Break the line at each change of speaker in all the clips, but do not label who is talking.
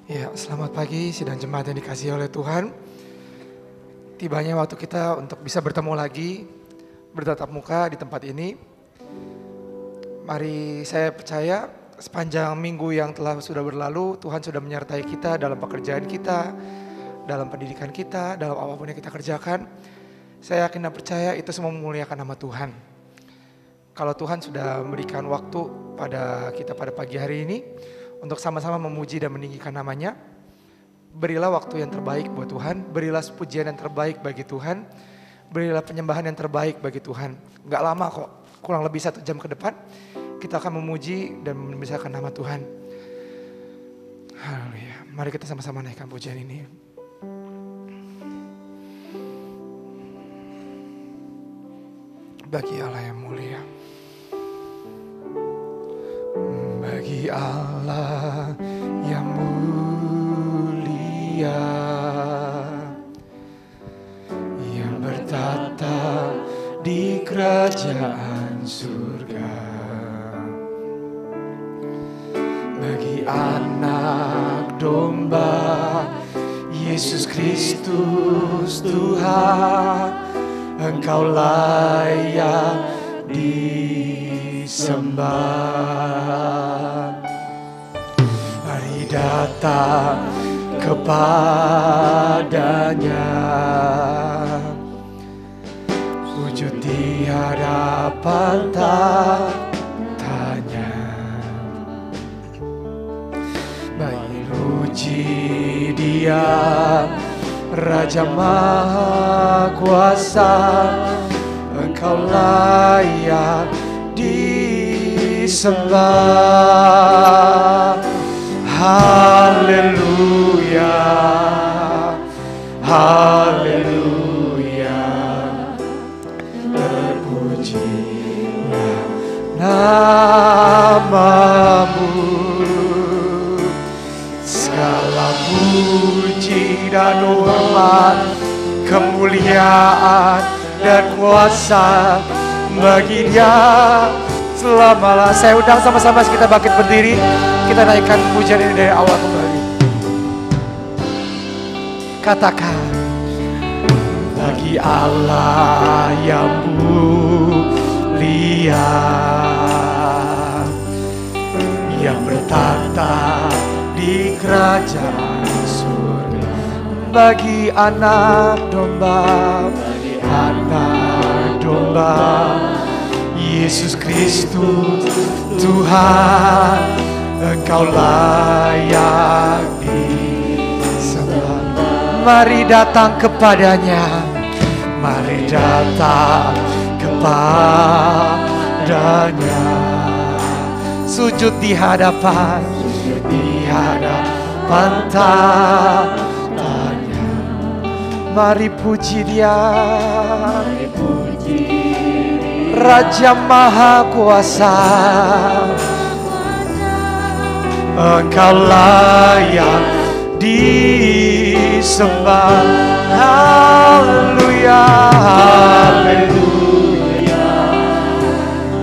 Ya, selamat pagi sidang jemaat yang dikasihi oleh Tuhan. Tibanya waktu kita untuk bisa bertemu lagi, bertatap muka di tempat ini. Mari, saya percaya sepanjang minggu yang sudah berlalu, Tuhan sudah menyertai kita dalam pekerjaan kita, dalam pendidikan kita, dalam apapun yang kita kerjakan. Saya yakin dan percaya itu semua memuliakan nama Tuhan. Kalau Tuhan sudah memberikan waktu pada kita pada pagi hari ini, untuk sama-sama memuji dan meninggikan namanya. Berilah waktu yang terbaik buat Tuhan. Berilah pujian yang terbaik bagi Tuhan. Berilah penyembahan yang terbaik bagi Tuhan. Gak lama kok, kurang lebih 1 jam ke depan kita akan memuji dan membesarkan nama Tuhan. Haleluya. Mari kita sama-sama naikkan pujian ini. Bagi Allah yang mulia. Bagi Allah yang mulia, yang bertata di kerajaan surga, bagi anak domba Yesus Kristus Tuhan, Engkau layak disembah. Mari datang kepadanya, sujud di hadapan tahtanya. Baik puji Dia, Raja Maha Kuasa, Engkau layak disembah. Haleluya, haleluya, terpujilah namamu. Segala puji dan hormat, kemuliaan dan kuasa bagi Dia selamalah. Saya undang sama-sama kita bangkit berdiri, kita naikkan pujian ini dari awal kembali. Katakan, bagi Allah yang mulia, yang bertata di kerajaan surga, bagi anak domba, bagi anak domba Yesus Kristus Tuhan, Engkau layak disembah. Mari datang kepadanya, mari datang kepadanya, sujud di hadapan tahtanya. Mari puji Dia, mari puji Raja Maha Kuasa, Engkau layak disembah. Haleluya, haleluya,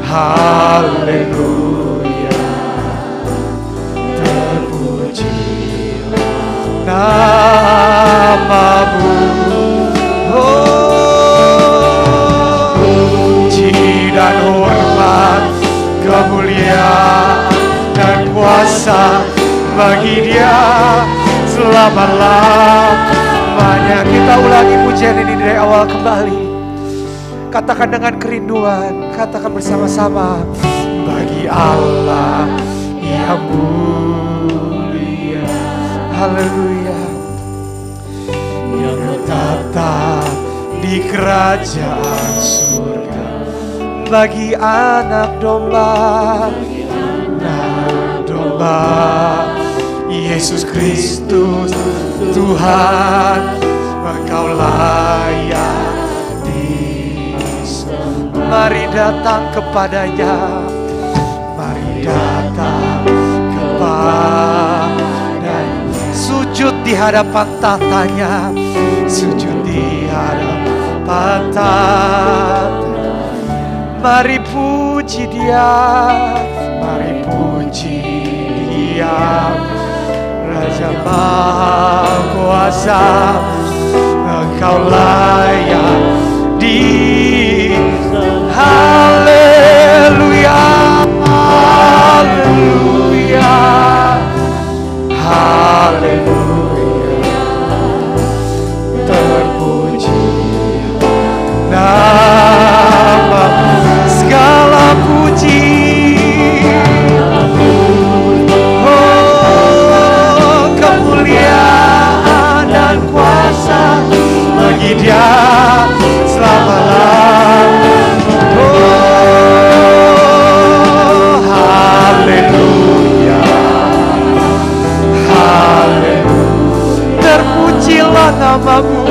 haleluya, terpujilah namamu. Dan hormat, kemuliaan dan kuasa bagi Dia selama-lamanya. Kita ulangi pujian ini dari awal kembali. Katakan dengan kerinduan, katakan bersama-sama. Bagi Allah yang mulia, haleluya, yang bertata di kerajaan surga, bagi anak domba, Yesus Kristus Tuhan, Engkau layak disembah. Mari datang kepadanya, mari datang kepadanya, sujud di hadapan tahtanya, sujud di hadapan tahtanya. Mari puji Dia, mari puji Dia, Raja Maha Kuasa, Engkau layak di haleluya, haleluya, haleluya, terpuji namamu, segala puji. Oh, kemuliaan dan kuasa bagi Dia selama-lamanya. Oh, haleluya, haleluya, terpujilah namamu,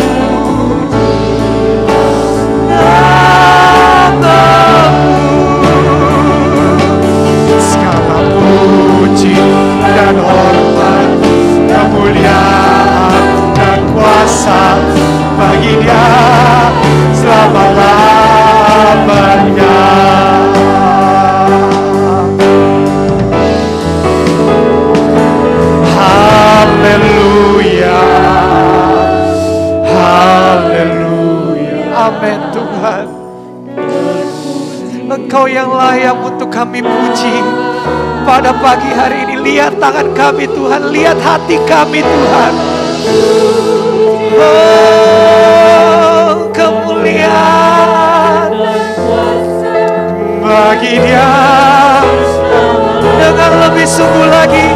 segala puji dan hormat, kemuliaan dan kuasa bagi Dia selama-lamanya. Haleluya, haleluya, amin Tuhan. Engkau yang layak untuk kami puji pada pagi hari ini. Lihat tangan kami Tuhan, lihat hati kami Tuhan. Oh, kemuliaan bagi Dia. Dengan lebih sungguh lagi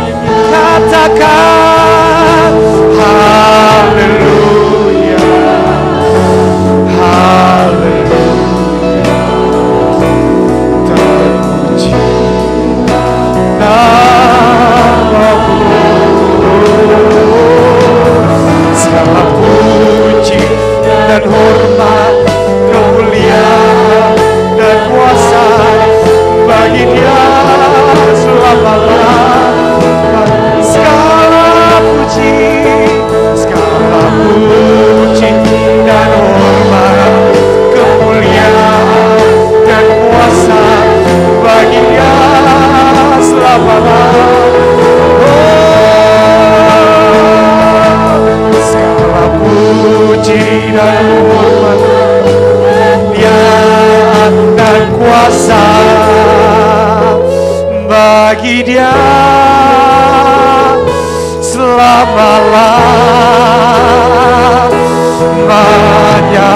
katakan haleluya, haleluya, terpuji namamu, segala puji dan hormat, kemuliaan dan kuasa bagi Dia selama-lamanya. Segala puji, segala puji dan hormat, kemuliaan dan kuasa bagi Dia selama-lamanya. Oh, segala puji dan hormat, kemuliaan dan kuasa bagi Dia selama-lamanya.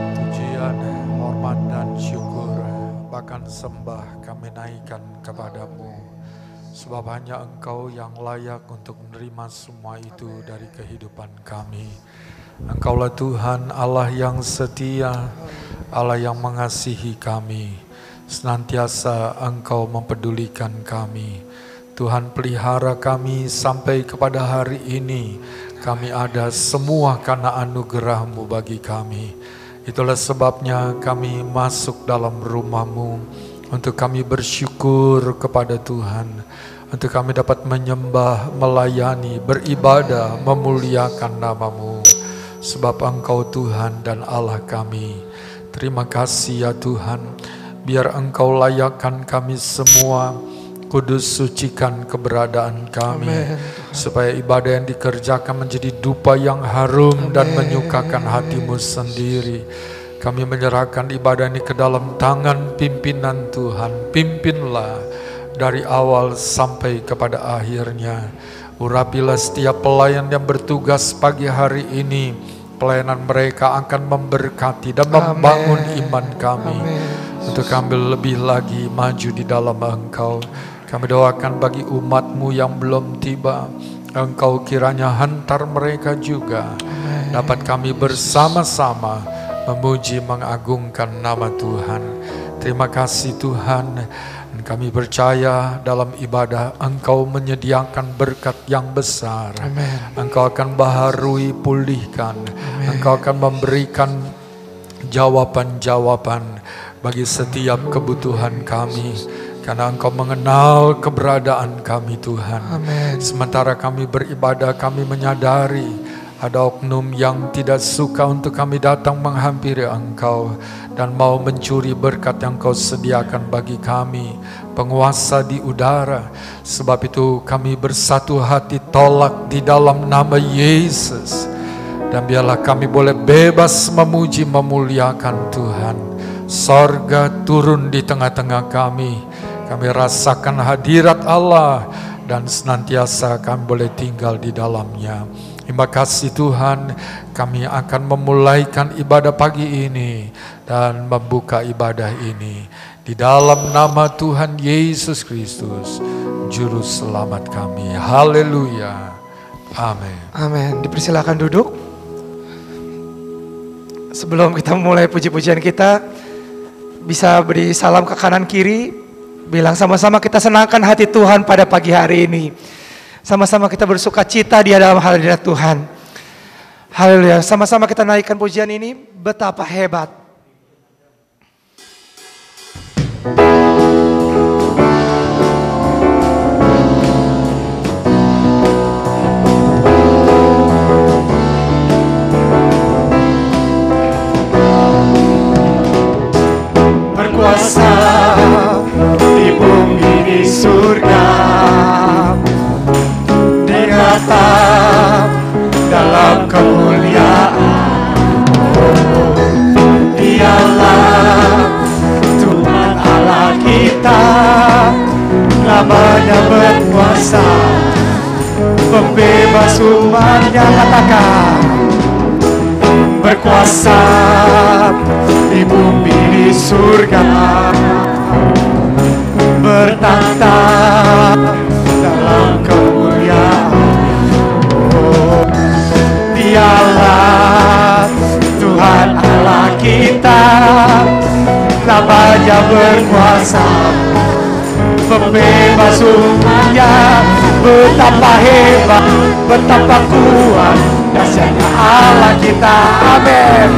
Pujian, hormat dan syukur, bahkan sembah kami naikkan kepadamu. Sebab hanya Engkau yang layak untuk menerima semua itu dari kehidupan kami. Engkaulah Tuhan Allah yang setia, Allah yang mengasihi kami. Senantiasa Engkau mempedulikan kami. Tuhan pelihara kami sampai kepada hari ini. Kami ada semua karena anugerah-Mu bagi kami. Itulah sebabnya kami masuk dalam rumah-Mu, untuk kami bersyukur kepada Tuhan, untuk kami dapat menyembah, melayani, beribadah, memuliakan nama-Mu. Sebab Engkau Tuhan dan Allah kami. Terima kasih ya Tuhan, biar Engkau layakkan kami semua, kudus sucikan keberadaan kami. Amen. Supaya ibadah yang dikerjakan menjadi dupa yang harum. Amen. Dan menyukakan hati-Mu sendiri. Kami menyerahkan ibadah ini ke dalam tangan pimpinan Tuhan. Pimpinlah dari awal sampai kepada akhirnya. Urapilah setiap pelayan yang bertugas pagi hari ini. Pelayanan mereka akan memberkati dan membangun iman kami. Amen. Untuk kami lebih lagi maju di dalam Engkau. Kami doakan bagi umat-Mu yang belum tiba, Engkau kiranya hantar mereka juga. Amen. Dapat kami bersama-sama memuji, mengagungkan nama Tuhan. Terima kasih Tuhan. Dan kami percaya dalam ibadah Engkau menyediakan berkat yang besar. Amen. Engkau akan baharui, pulihkan. Amen. Engkau akan memberikan jawaban-jawaban bagi setiap kebutuhan kami. Karena Engkau mengenal keberadaan kami Tuhan. Amen. Sementara kami beribadah, kami menyadari
Ada oknum yang tidak suka untuk kami datang menghampiri Engkau dan mau mencuri berkat yang Kau sediakan bagi kami, penguasa di udara. Sebab itu kami bersatu hati tolak di dalam nama Yesus. Dan biarlah kami boleh bebas memuji memuliakan Tuhan. Sorga turun di tengah-tengah kami. Kami rasakan hadirat Allah dan senantiasa kami boleh tinggal di dalamnya. Terima kasih Tuhan, kami akan memulaikan ibadah pagi ini dan membuka ibadah ini di dalam nama Tuhan Yesus Kristus, Juru Selamat kami. Haleluya. Amin.
Amin. Dipersilakan duduk. Sebelum kita mulai puji-pujian kita, bisa beri salam ke kanan kiri, bilang sama-sama kita senangkan hati Tuhan pada pagi hari ini. Sama-sama kita bersuka cita di dalam hadirat Tuhan. Haleluya. Sama-sama kita naikkan pujian ini. Betapa hebat. Berkuasa di bumi di surga, dalam kemuliaan. Dialah Tuhan Allah kita, namanya berkuasa, pembebas umatnya. Katakan, berkuasa di bumi di surga, bertahta dalam kemuliaan. Dialah Tuhan Allah kita, namanya berkuasa, pembebas umatnya. Betapa hebat, betapa kuat dahsyatnya Allah kita. Amin.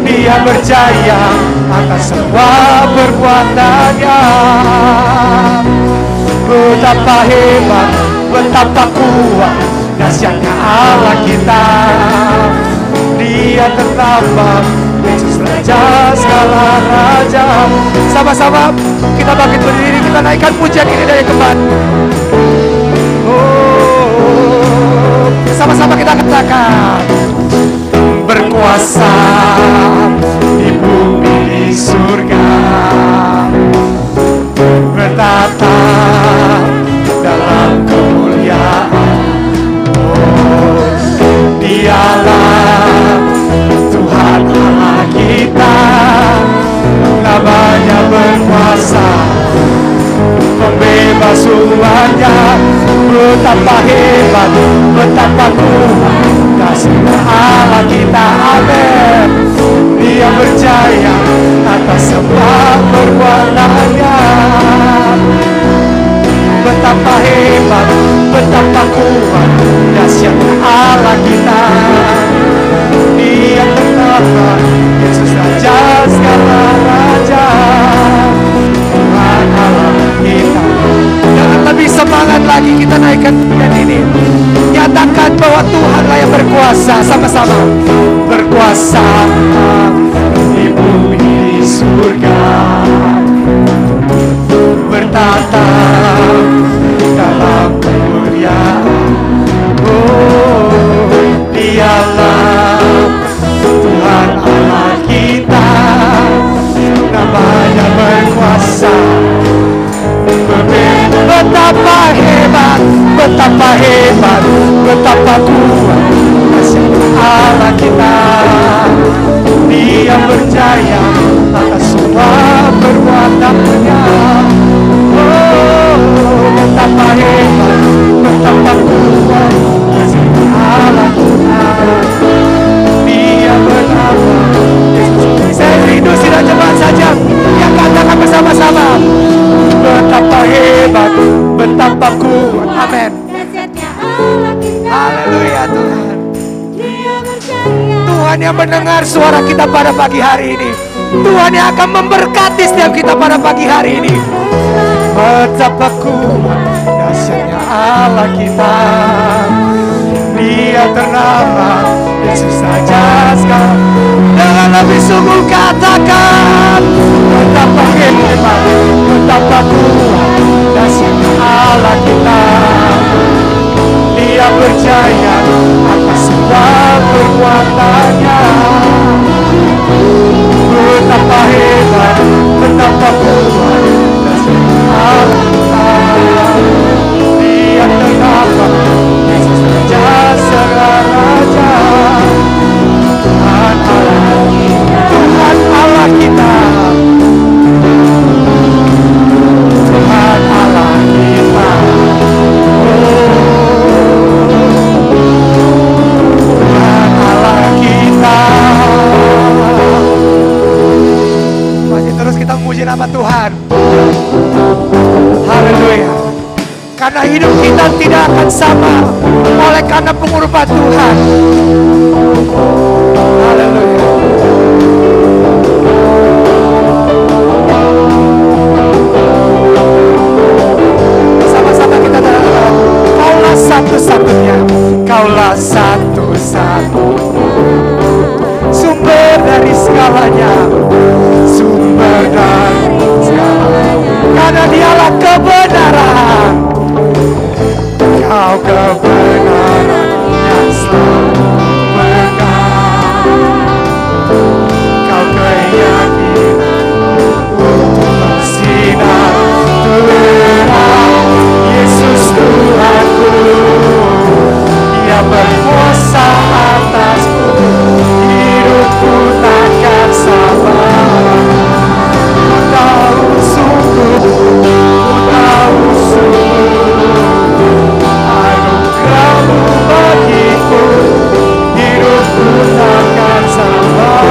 Dia berjaya atas semua perbuatannya. Betapa hebat, betapa kuat dahsyatnya Allah kita. Dia terdapat Yesus Raja segala raja. Sama-sama kita bangkit berdiri, kita naikkan pujian ini dari kembali. Oh, sama-sama kita katakan, berkuasa di bumi di surga, bertata dalam kemuliaan. Oh, Dialah Tuhan Allah kita, namanya berkuasa, pembebas umatnya. Betapa hebat, betapa kuat kasih Allah kita. Amin. Dia berjaya atas semua perbuatannya. Betapa hebat, betapa kuat dahsyatnya Allah kita. Dia terdapat Yesus Raja segala raja, Tuhan Allah kita. Jangan lebih semangat lagi, kita naikkan pujian ini. Nyatakan bahwa Tuhanlah yang berkuasa. Sama-sama, berkuasa di bumi di surga, bertata dalam kemuliaan. Oh, Dialah Tuhan Allah kita, namanya berkuasa. Betapa hebat, betapa hebat, betapa kuat kasih Allah kita. Dia berjaya atas semua perbuatannya. Oh, betapa hebat, betapa kuat kasih Allah kita. Dia bernama Yesus. Saya rindu sidang jemaat saja yang katakan bersama-sama, betapa hebat, betapa kuat. Amin. Haleluya Tuhan. Tuhan yang mendengar suara kita pada pagi hari ini. Tuhan yang akan memberkati setiap kita pada pagi hari ini. Betapa kuat dahsyatnya Allah kita. Dia Dia ternama Yesus saja sekarang. Dengan lebih sungguh katakan, betapa hebat, betapa kuat kasih Allah kita. Dia percaya atas semua perbuatannya. Betapa hebat, betapa kuat kasih Allah kita. Dia ternama Yesus Raja segala raja. Tuhan Allah kita, Tuhan Allah kita, Tuhan Allah kita. Masih terus kita memuji nama Tuhan. Haleluya. Karena hidup kita tidak akan sama oleh karena pengurapan Tuhan. Haleluya. Sama-sama kita katakan, Kaulah satu-satunya, Kaulah satu-satunya, sumber dari segalanya, sumber dari segalanya. Karena Dialah kebenaran, Kau kebenaran yang selalu berkah. Kau keyakinan bersinar terang. Yesus Tuhanku, Dia berkuasa atasku. Hidupku takkan sabar. Ku tahu sungguh, ku tahu sungguh, anugerah-Mu bagiku. Hidupku takkan sabar.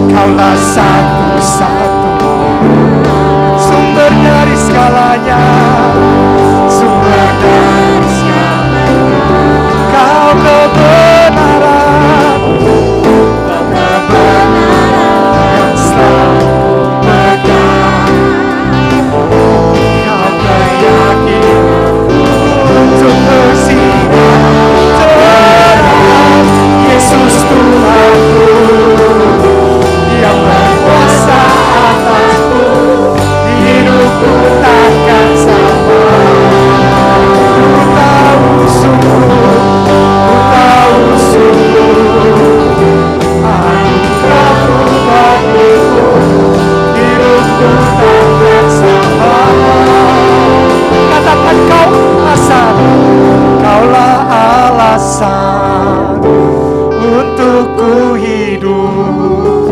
Kaulah satu-satu, sumber dari segalanya, sumber dari segalanya. Kau kebenaran, Kau kebenaran yang selalu berkah. Kau keyakinan untuk bersinar terang. Yesus Tuhanku, Dia berkuasa atasku. Hidupku takkan sabar. Ku tahu sungguh, ku tahu sungguh, anugerah-Mu bagiku. Hidupku takkan sabar. Katakan, Kau alasan, Kaulah alasan untukku hidup,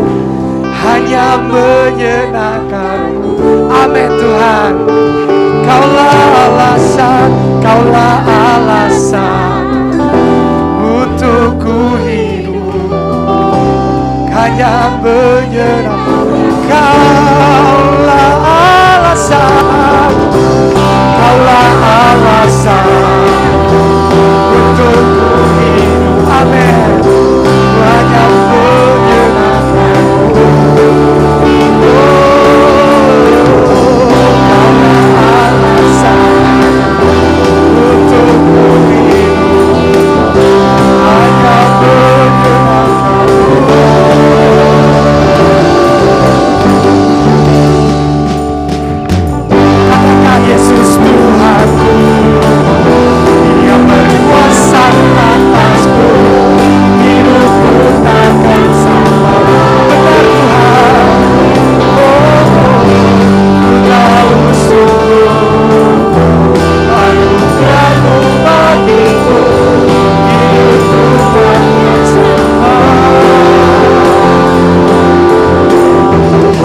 hanya menyenangkan-Mu. Amin Tuhan. Kaulah alasan, Kaulah alasan untukku hidup, hanya menyenangkan. Kaulah alasan, Kaulah alasan untukku hidup. Amin. Hanya menyenangkan. Yesus Tuhanku, Dia berkuasa atasku. Hidupku takkan sabar. Benar Tuhan. Ku tahu sungguh, anugerah-Mu bagiku. Hidupku takkan sabar.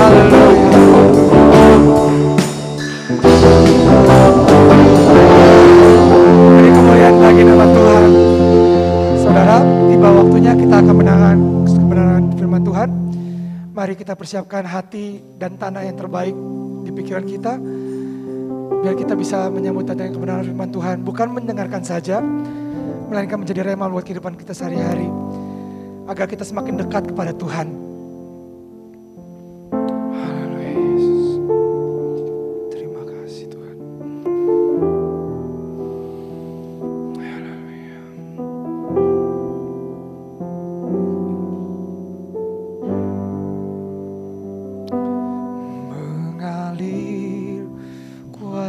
Haleluya. Beri kemuliaan bagi nama Tuhan. Saudara, tiba waktunya kita akan mendengarkan kebenaran firman Tuhan. Mari kita persiapkan hati dan tanah yang terbaik di pikiran kita, biar kita bisa menyambut datang kebenaran firman Tuhan. Bukan mendengarkan saja, melainkan menjadi rema buat kehidupan kita sehari-hari, agar kita semakin dekat kepada Tuhan.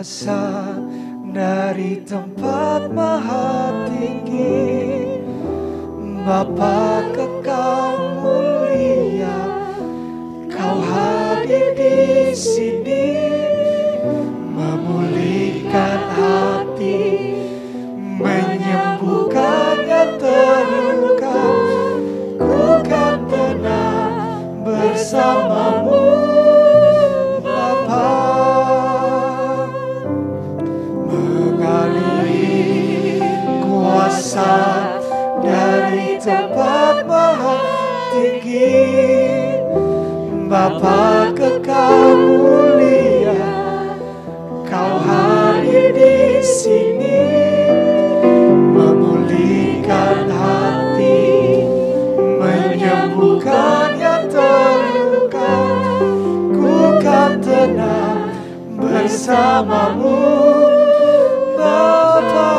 kuasa dari tempat maha tinggi, Bapa kekal mulia, Kau hadir di sini, memulihkan hati, menyembuhkan yang terluka. Ku kan tenang bersamamu, Bapa. Mengaliri kuasa dari tempat maha tinggi, Bapa kekal mulia, Kau hadir di sini, memulihkan hati, menyembuhkan yang terluka. Ku kan tenang bersamamu, Bapa.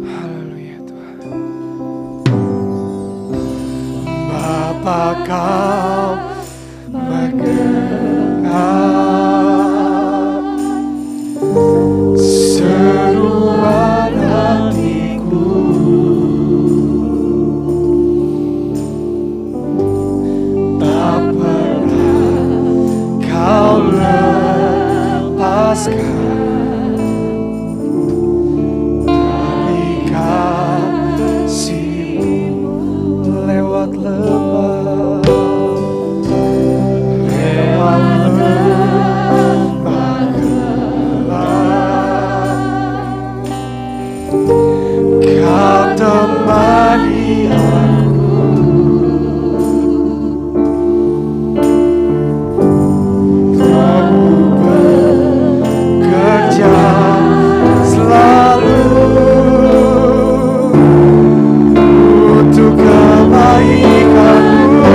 Haleluya Tuhan. Bapa Kau mendengar seruan hatiku, tak pernah Kau lepaskan dari kasih-Mu. Lewat lembah, lewat lembah gelap, Kau temani aku. Roh-Mu bekerja selalu untuk kebaikanmu.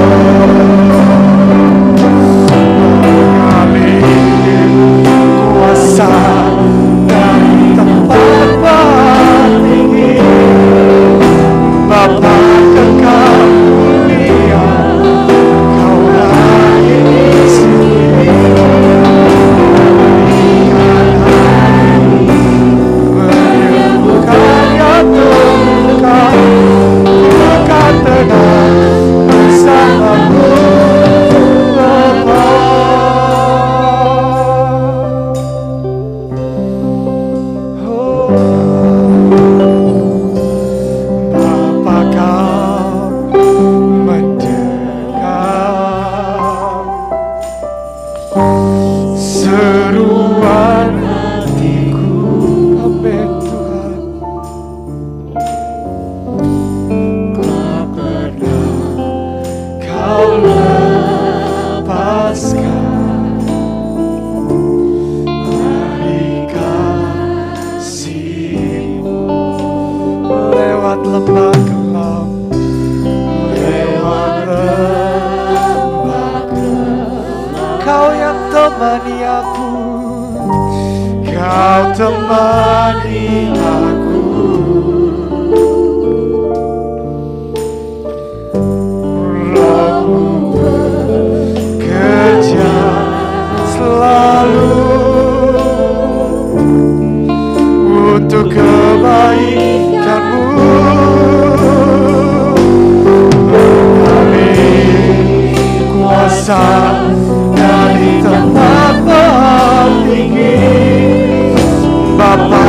Mengalir kuasa dari tempat maha tinggi, Bapa kekal mulia, Kau hadir di sini, menyembuhkan yang terluka. Ku kan tenang bersamamu, Bapa. Oh, Bapa Kau mendengar seruan hatiku. Amin Tuhan. Tak pernah Kau lepaskan dari kasih-Mu. Lewat lembah gelap, lewat lembah gelap, Kau yang temani aku, Kau temani aku. Roh-Mu bekerja selalu untuk kebaikanmu. Mengalir kuasa dari tempat maha tinggi, Bapa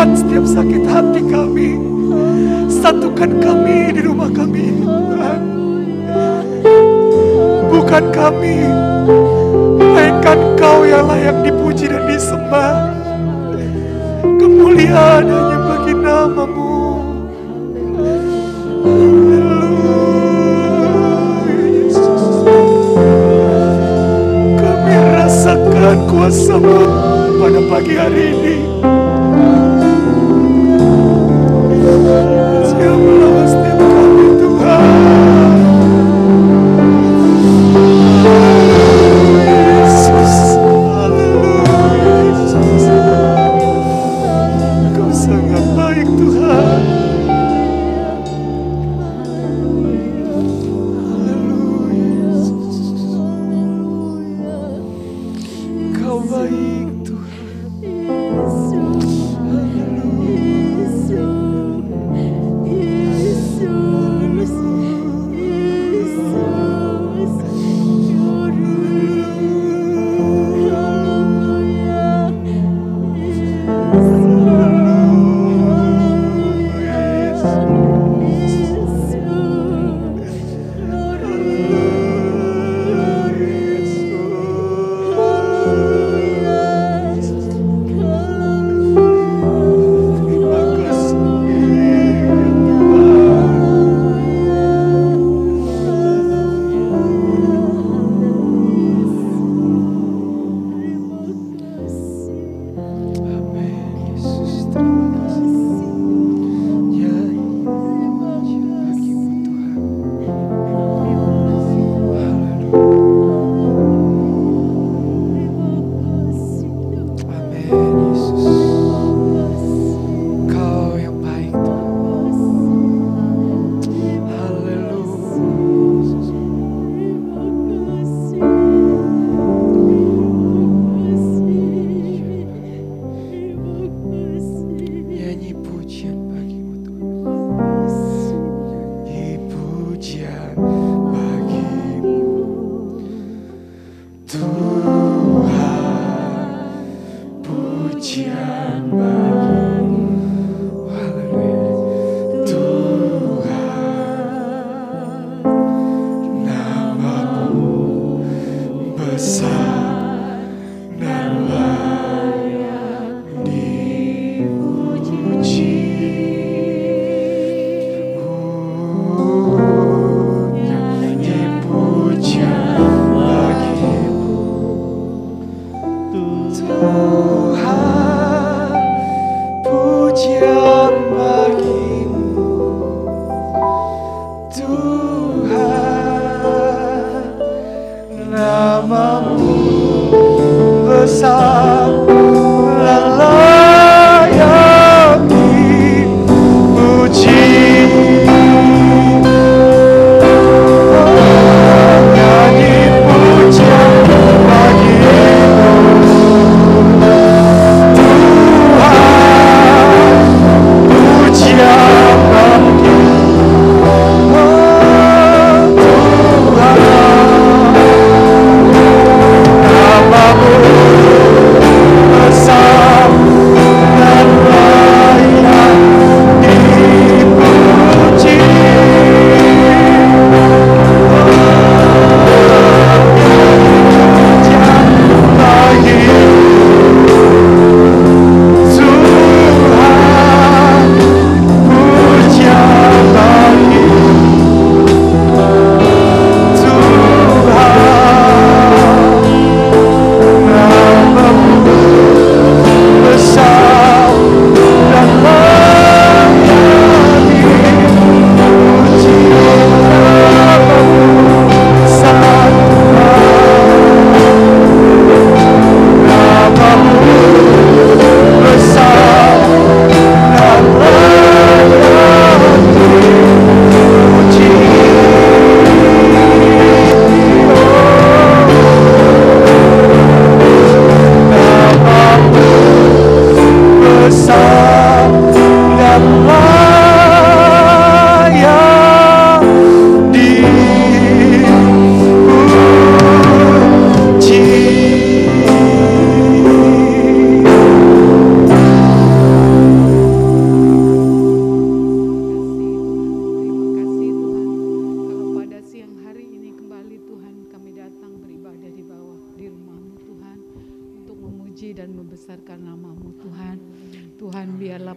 Tuhan setiap sakit hati kami. Satukan kami di rumah kami ini Tuhan. Bukan kami, melainkan Kau yang layak dipuji dan disembah. Kemuliaan hanya bagi nama-Mu. Haleluya Yesus. Kami rasakan kuasa-Mu pada pagi hari ini. Siap melawan setiap kami Tuhan. Yesus, haleluya Yesus. Kau sangat baik Tuhan. Haleluya Yesus. Kau baik Tuhan.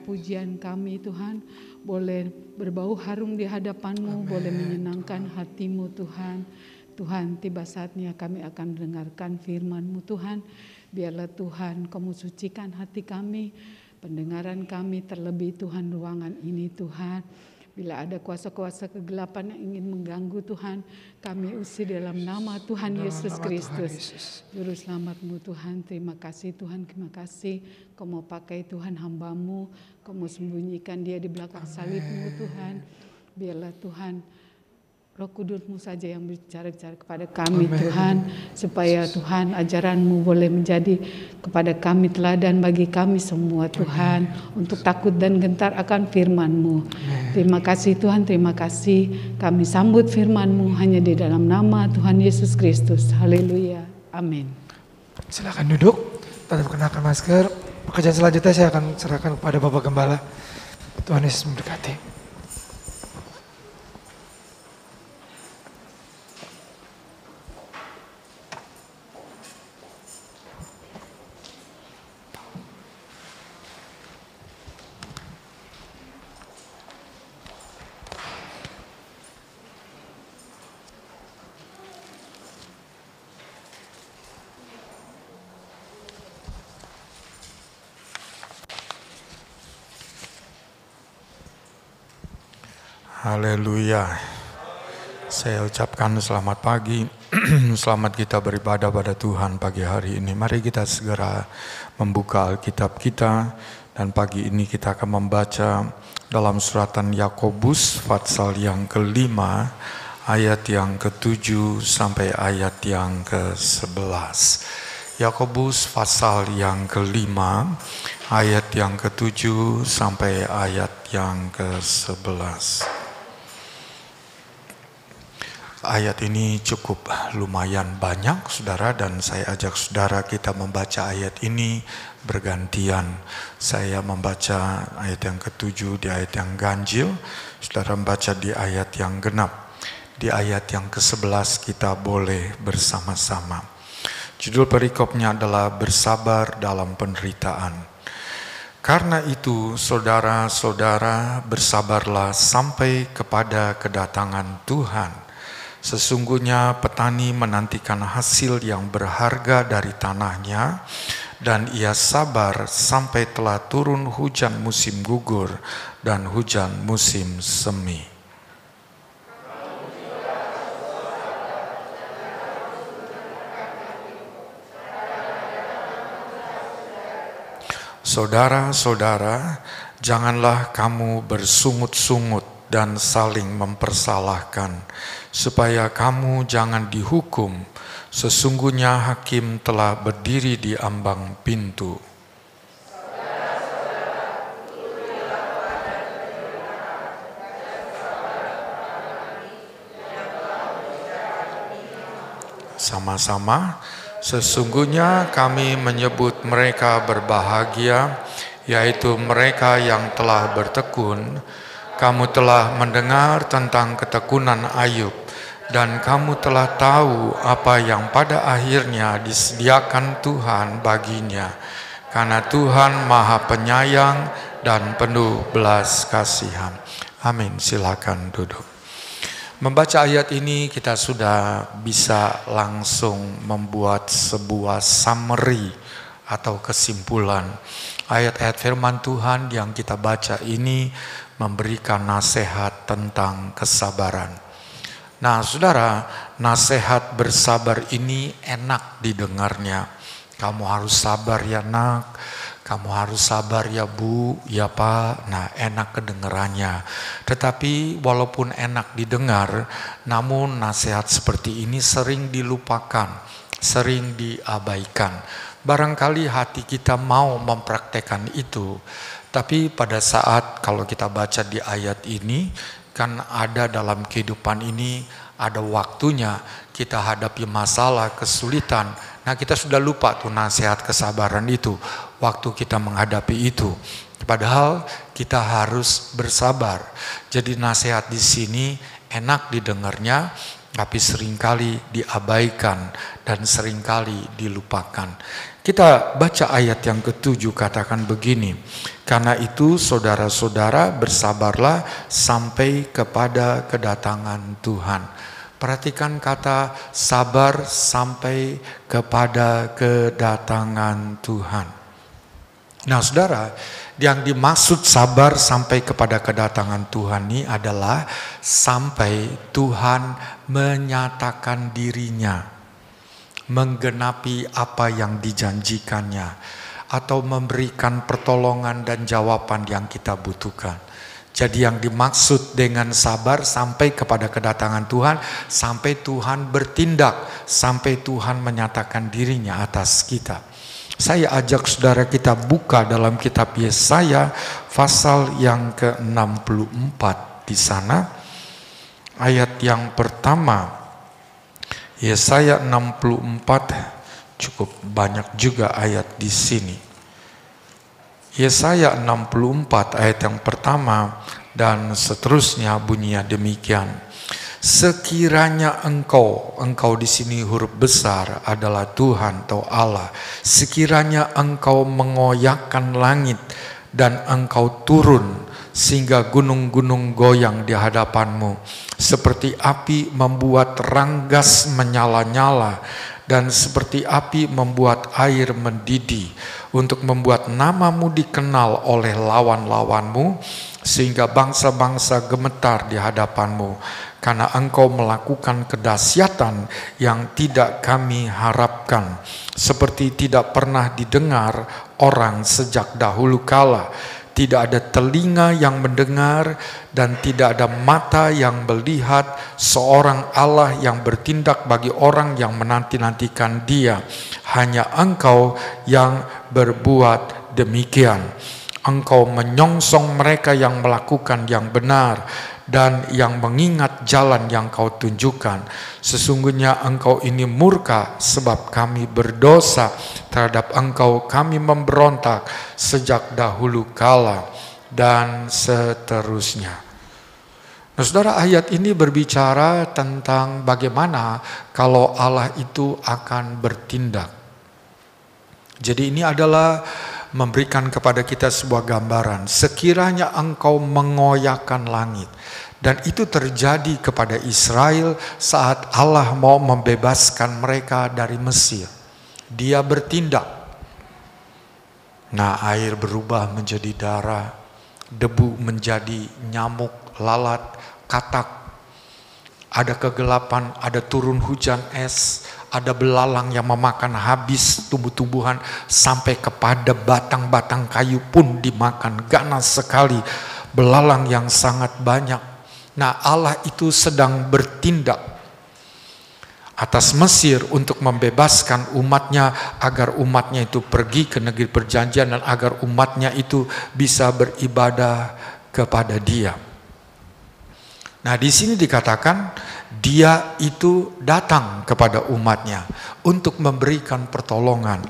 pujian kami Tuhan boleh berbau harum di hadapan-Mu, boleh menyenangkan hati-Mu Tuhan. Tuhan, tiba saatnya kami akan mendengarkan firman-Mu Tuhan. Biarlah Tuhan Kamu sucikan hati kami, pendengaran kami, terlebih Tuhan ruangan ini Tuhan. Bila ada kuasa-kuasa kegelapan yang ingin mengganggu Tuhan, kami usir dalam nama Tuhan Yesus Kristus. Juru selamat-Mu Tuhan, terima kasih Tuhan, terima kasih. Kau mau pakai Tuhan hamba-Mu, Kau mau sembunyikan dia di belakang salib-Mu Tuhan. Biarlah Tuhan Roh Kudus-Mu saja yang bicara kepada kami Tuhan, supaya Tuhan ajaran-Mu boleh menjadi kepada kami teladan bagi kami semua Tuhan, untuk takut dan gentar akan firman-Mu. Terima kasih Tuhan, terima kasih. Kami sambut firman-Mu hanya di dalam nama Tuhan Yesus Kristus. Haleluya. Amin.
Silakan duduk, tetap kenakan masker. Pekerjaan selanjutnya saya akan serahkan kepada Bapak Gembala. Tuhan Yesus memberkati.
Haleluya. Saya ucapkan selamat pagi. Selamat kita beribadah pada Tuhan pagi hari ini. Mari kita segera membuka Alkitab kita. Dan pagi ini kita akan membaca dalam suratan Yakobus pasal yang ke-5 ayat yang ke-7 sampai ayat yang ke-11. Yakobus pasal yang ke-5 ayat yang ke-7 sampai ayat yang ke-11. Ayat ini cukup lumayan banyak saudara, dan saya ajak saudara kita membaca ayat ini bergantian. Saya membaca ayat yang ke-7 di ayat yang ganjil, saudara membaca di ayat yang genap. Di ayat yang ke-11 kita boleh bersama-sama. Judul perikopnya adalah bersabar dalam penderitaan. Karena itu saudara-saudara bersabarlah sampai kepada kedatangan Tuhan. Sesungguhnya petani menantikan hasil yang berharga dari tanahnya, dan ia sabar sampai telah turun hujan musim gugur dan hujan musim semi. Saudara-saudara, janganlah kamu bersungut-sungut dan saling mempersalahkan, supaya kamu jangan dihukum. Sesungguhnya hakim telah berdiri di ambang pintu. Sama-sama, sesungguhnya kami menyebut mereka berbahagia, yaitu mereka yang telah bertekun. Kamu telah mendengar tentang ketekunan Ayub, dan kamu telah tahu apa yang pada akhirnya disediakan Tuhan baginya, karena Tuhan Maha Penyayang dan penuh belas kasihan. Amin. Silakan duduk. Membaca ayat ini kita sudah bisa langsung membuat sebuah summary atau kesimpulan. Ayat-ayat firman Tuhan yang kita baca ini memberikan nasihat tentang kesabaran. Nah, saudara, nasihat bersabar ini enak didengarnya. Kamu harus sabar ya nak, kamu harus sabar ya bu, ya pak. Nah, enak kedengarannya. Tetapi walaupun enak didengar, namun nasihat seperti ini sering dilupakan, sering diabaikan. Barangkali hati kita mau mempraktekkan itu, tapi pada saat kalau kita baca di ayat ini, kan ada dalam kehidupan ini, ada waktunya kita hadapi masalah, kesulitan. Nah, kita sudah lupa tuh nasihat kesabaran itu, waktu kita menghadapi itu. Padahal kita harus bersabar. Jadi nasihat di sini enak didengarnya, tapi seringkali diabaikan dan seringkali dilupakan. Kita baca ayat yang ke-7 katakan begini. Karena itu saudara-saudara bersabarlah sampai kepada kedatangan Tuhan. Perhatikan kata sabar sampai kepada kedatangan Tuhan. Nah saudara, yang dimaksud sabar sampai kepada kedatangan Tuhan ini adalah sampai Tuhan menyatakan dirinya, menggenapi apa yang dijanjikannya, atau memberikan pertolongan dan jawaban yang kita butuhkan. Jadi yang dimaksud dengan sabar sampai kepada kedatangan Tuhan, sampai Tuhan bertindak, sampai Tuhan menyatakan dirinya atas kita. Saya ajak saudara kita buka dalam kitab Yesaya pasal yang ke-64 di sana. Ayat yang pertama, Yesaya 64, cukup banyak juga ayat di sini. Yesaya 64 ayat yang pertama dan seterusnya bunyinya demikian. Sekiranya engkau di sini huruf besar adalah Tuhan atau Allah. Sekiranya engkau mengoyakkan langit dan engkau turun sehingga gunung-gunung goyang di hadapanmu. Seperti api membuat ranggas menyala-nyala dan seperti api membuat air mendidih. Untuk membuat namamu dikenal oleh lawan-lawanmu sehingga bangsa-bangsa gemetar di hadapanmu. Karena engkau melakukan kedahsyatan yang tidak kami harapkan, seperti tidak pernah didengar orang sejak dahulu kala. Tidak ada telinga yang mendengar dan tidak ada mata yang melihat seorang Allah yang bertindak bagi orang yang menanti-nantikan Dia. Hanya Engkau yang berbuat demikian. Engkau menyongsong mereka yang melakukan yang benar dan yang mengingat jalan yang kau tunjukkan. Sesungguhnya engkau ini murka sebab kami berdosa terhadap engkau, kami memberontak sejak dahulu kala, dan seterusnya. Nah saudara, ayat ini berbicara tentang bagaimana kalau Allah itu akan bertindak. Jadi ini adalah memberikan kepada kita sebuah gambaran. Sekiranya engkau mengoyakkan langit. Dan itu terjadi kepada Israel saat Allah mau membebaskan mereka dari Mesir. Dia bertindak. Nah, air berubah menjadi darah, debu menjadi nyamuk, lalat, katak. Ada kegelapan, ada turun hujan es, ada belalang yang memakan habis tumbuh-tumbuhan sampai kepada batang-batang kayu pun dimakan. Ganas sekali, belalang yang sangat banyak. Nah, Allah itu sedang bertindak atas Mesir untuk membebaskan umatnya agar umatnya itu pergi ke negeri perjanjian dan agar umatnya itu bisa beribadah kepada Dia. Nah, di sini dikatakan Dia itu datang kepada umatnya untuk memberikan pertolongan.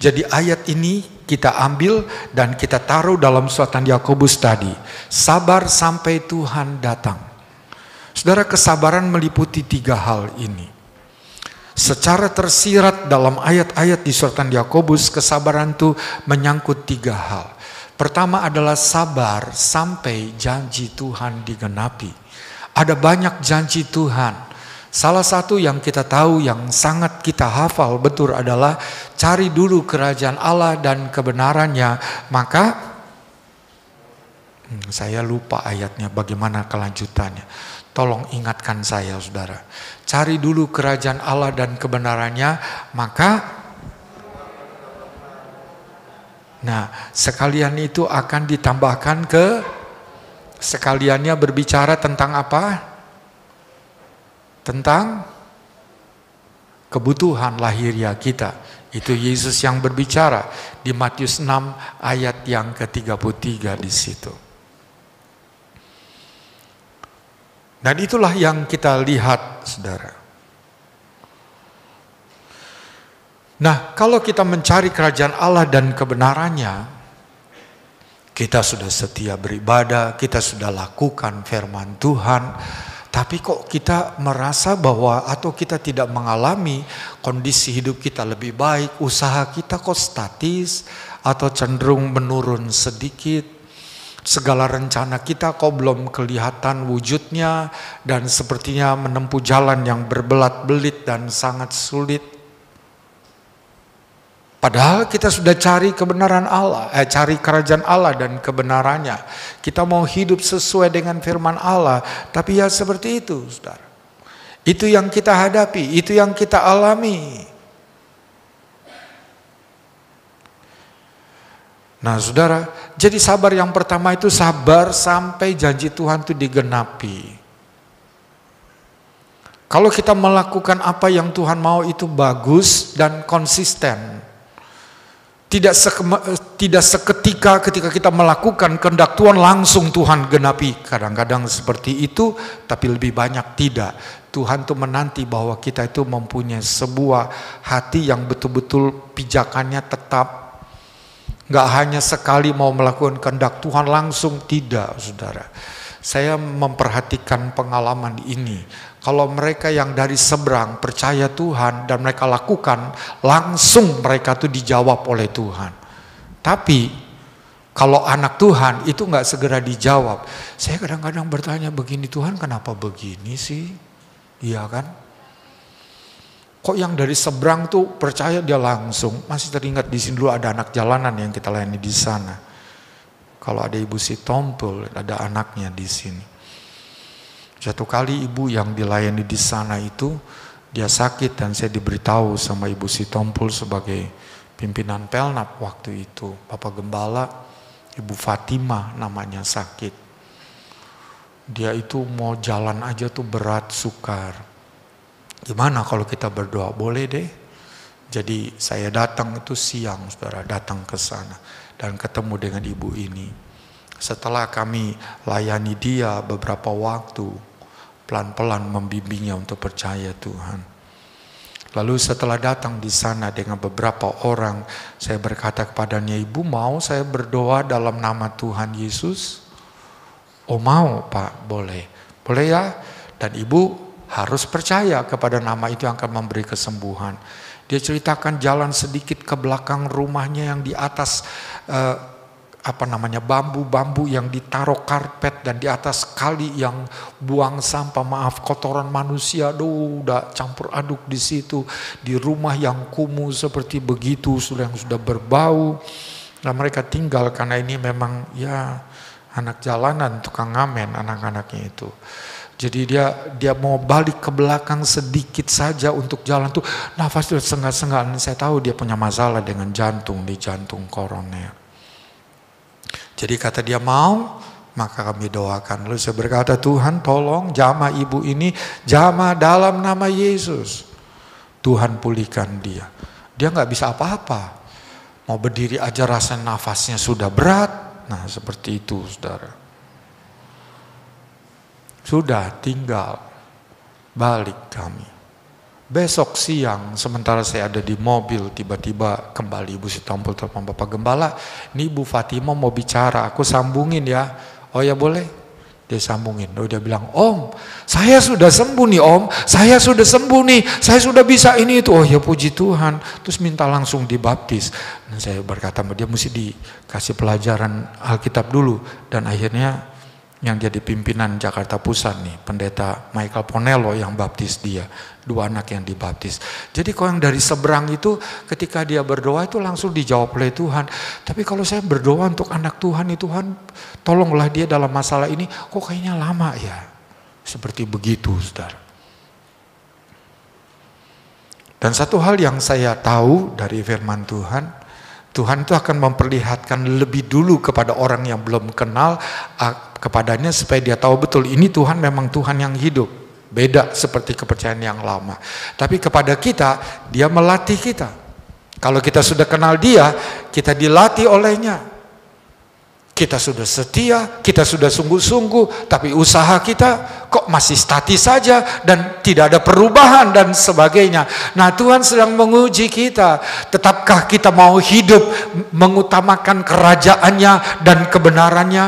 Jadi ayat ini kita ambil dan kita taruh dalam suratan Yakobus tadi. Sabar sampai Tuhan datang. Saudara, kesabaran meliputi 3 hal ini. Secara tersirat dalam ayat-ayat di suratan Yakobus, kesabaran itu menyangkut 3 hal. Pertama adalah sabar sampai janji Tuhan digenapi. Ada banyak janji Tuhan. Salah satu yang kita tahu, yang sangat kita hafal betul adalah cari dulu kerajaan Allah dan kebenarannya, maka saya lupa ayatnya bagaimana kelanjutannya. Tolong ingatkan saya saudara. Cari dulu kerajaan Allah dan kebenarannya, maka sekalian itu akan ditambahkan sekaliannya berbicara tentang apa? Tentang kebutuhan lahiriah kita. Itu Yesus yang berbicara di Matius 6 ayat yang ke-33 di situ. Dan itulah yang kita lihat, saudara. Nah, kalau kita mencari kerajaan Allah dan kebenarannya, kita sudah setia beribadah, kita sudah lakukan firman Tuhan. Tapi kok kita merasa bahwa atau kita tidak mengalami kondisi hidup kita lebih baik, usaha kita kok statis atau cenderung menurun sedikit. Segala rencana kita kok belum kelihatan wujudnya dan sepertinya menempuh jalan yang berbelat-belit dan sangat sulit. Padahal kita sudah cari kebenaran Allah, cari kerajaan Allah dan kebenarannya. Kita mau hidup sesuai dengan firman Allah, tapi ya seperti itu, saudara. Itu yang kita hadapi, itu yang kita alami. Nah, saudara, jadi sabar yang pertama itu sabar sampai janji Tuhan itu digenapi. Kalau kita melakukan apa yang Tuhan mau itu bagus dan konsisten. Tidak seketika ketika kita melakukan kehendak Tuhan langsung Tuhan genapi. Kadang-kadang seperti itu, tapi lebih banyak tidak. Tuhan tuh menanti bahwa kita itu mempunyai sebuah hati yang betul-betul pijakannya tetap. Gak hanya sekali mau melakukan kehendak Tuhan langsung, tidak, saudara. Saya memperhatikan pengalaman ini. Kalau mereka yang dari seberang percaya Tuhan dan mereka lakukan, langsung mereka tuh dijawab oleh Tuhan. Tapi kalau anak Tuhan itu gak segera dijawab. Saya kadang-kadang bertanya begini, Tuhan kenapa begini sih? Iya kan? Kok yang dari seberang tuh percaya dia langsung? Masih teringat di sini dulu ada anak jalanan yang kita layani di sana. Kalau ada Ibu Sitompul, ada anaknya di sini. Satu kali ibu yang dilayani di sana itu dia sakit dan saya diberitahu sama Ibu Sitompul sebagai pimpinan Pelnap waktu itu. Bapak Gembala, Ibu Fatimah namanya sakit. Dia itu mau jalan aja tuh berat, sukar. Gimana kalau kita berdoa? Boleh deh. Jadi saya datang itu siang, saudara, datang ke sana dan ketemu dengan ibu ini. Setelah kami layani dia beberapa waktu, pelan-pelan membimbingnya untuk percaya Tuhan. Lalu setelah datang di sana dengan beberapa orang, saya berkata kepadanya, Ibu mau saya berdoa dalam nama Tuhan Yesus? Oh mau Pak, boleh. Boleh ya? Dan ibu harus percaya kepada nama itu yang akan memberi kesembuhan. Dia ceritakan jalan sedikit ke belakang rumahnya yang di atas bambu-bambu yang ditaruh karpet dan di atas kali yang buang sampah, kotoran manusia, udah campur aduk di situ, di rumah yang kumuh seperti begitu, yang sudah berbau. Nah mereka tinggal karena ini memang ya anak jalanan, tukang ngamen anak-anaknya itu. Jadi dia mau balik ke belakang sedikit saja untuk jalan tuh nafas tuh sengat-sengat. Saya tahu dia punya masalah dengan jantung, di jantung koroner. Jadi kata dia mau, maka kami doakan. Lalu saya berkata, Tuhan tolong jamah ibu ini, jamah dalam nama Yesus. Tuhan pulihkan dia. Dia gak bisa apa-apa. Mau berdiri aja rasanya nafasnya sudah berat. Nah seperti itu saudara. Sudah tinggal balik kami. Besok siang sementara saya ada di mobil, tiba-tiba kembali Ibu Sitompul telepon Bapak Gembala, ini Ibu Fatimah mau bicara, aku sambungin ya. Oh ya boleh. Dia sambungin. Lalu dia bilang, Om saya sudah sembuh nih Om, saya sudah sembuh nih, saya sudah bisa ini itu. Oh ya puji Tuhan. Terus minta langsung dibaptis. Dan saya berkata dia mesti dikasih pelajaran Alkitab dulu. Dan akhirnya yang jadi pimpinan Jakarta Pusat nih, pendeta Michael Ponello yang baptis dia, 2 anak yang dibaptis. Jadi kalau yang dari seberang itu ketika dia berdoa itu langsung dijawab oleh Tuhan. Tapi kalau saya berdoa untuk anak Tuhan, Tuhan tolonglah dia dalam masalah ini, kok kayaknya lama ya. Seperti begitu saudara. Dan satu hal yang saya tahu dari firman Tuhan, Tuhan itu akan memperlihatkan lebih dulu kepada orang yang belum kenal kepadanya supaya dia tahu betul ini Tuhan memang Tuhan yang hidup. Beda seperti kepercayaan yang lama. Tapi kepada kita, dia melatih kita. Kalau kita sudah kenal dia, kita dilatih olehnya. Kita sudah setia, kita sudah sungguh-sungguh, tapi usaha kita kok masih statis saja dan tidak ada perubahan dan sebagainya. Nah Tuhan sedang menguji kita, tetapkah kita mau hidup mengutamakan kerajaannya dan kebenarannya?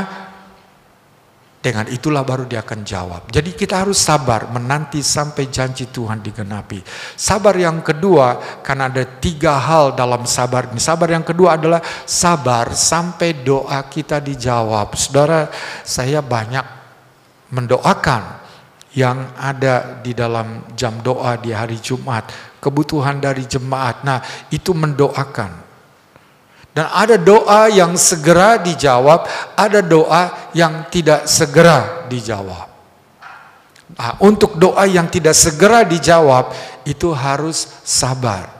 Dengan itulah baru dia akan jawab. Jadi kita harus sabar menanti sampai janji Tuhan digenapi. Sabar yang kedua, karena ada 3 hal dalam sabar ini. Sabar yang kedua adalah sabar sampai doa kita dijawab. Saudara, saya banyak mendoakan yang ada di dalam jam doa di hari Jumat. Kebutuhan dari jemaat. Nah, itu mendoakan. Dan ada doa yang segera dijawab, ada doa yang tidak segera dijawab. Nah, untuk doa yang tidak segera dijawab, itu harus sabar.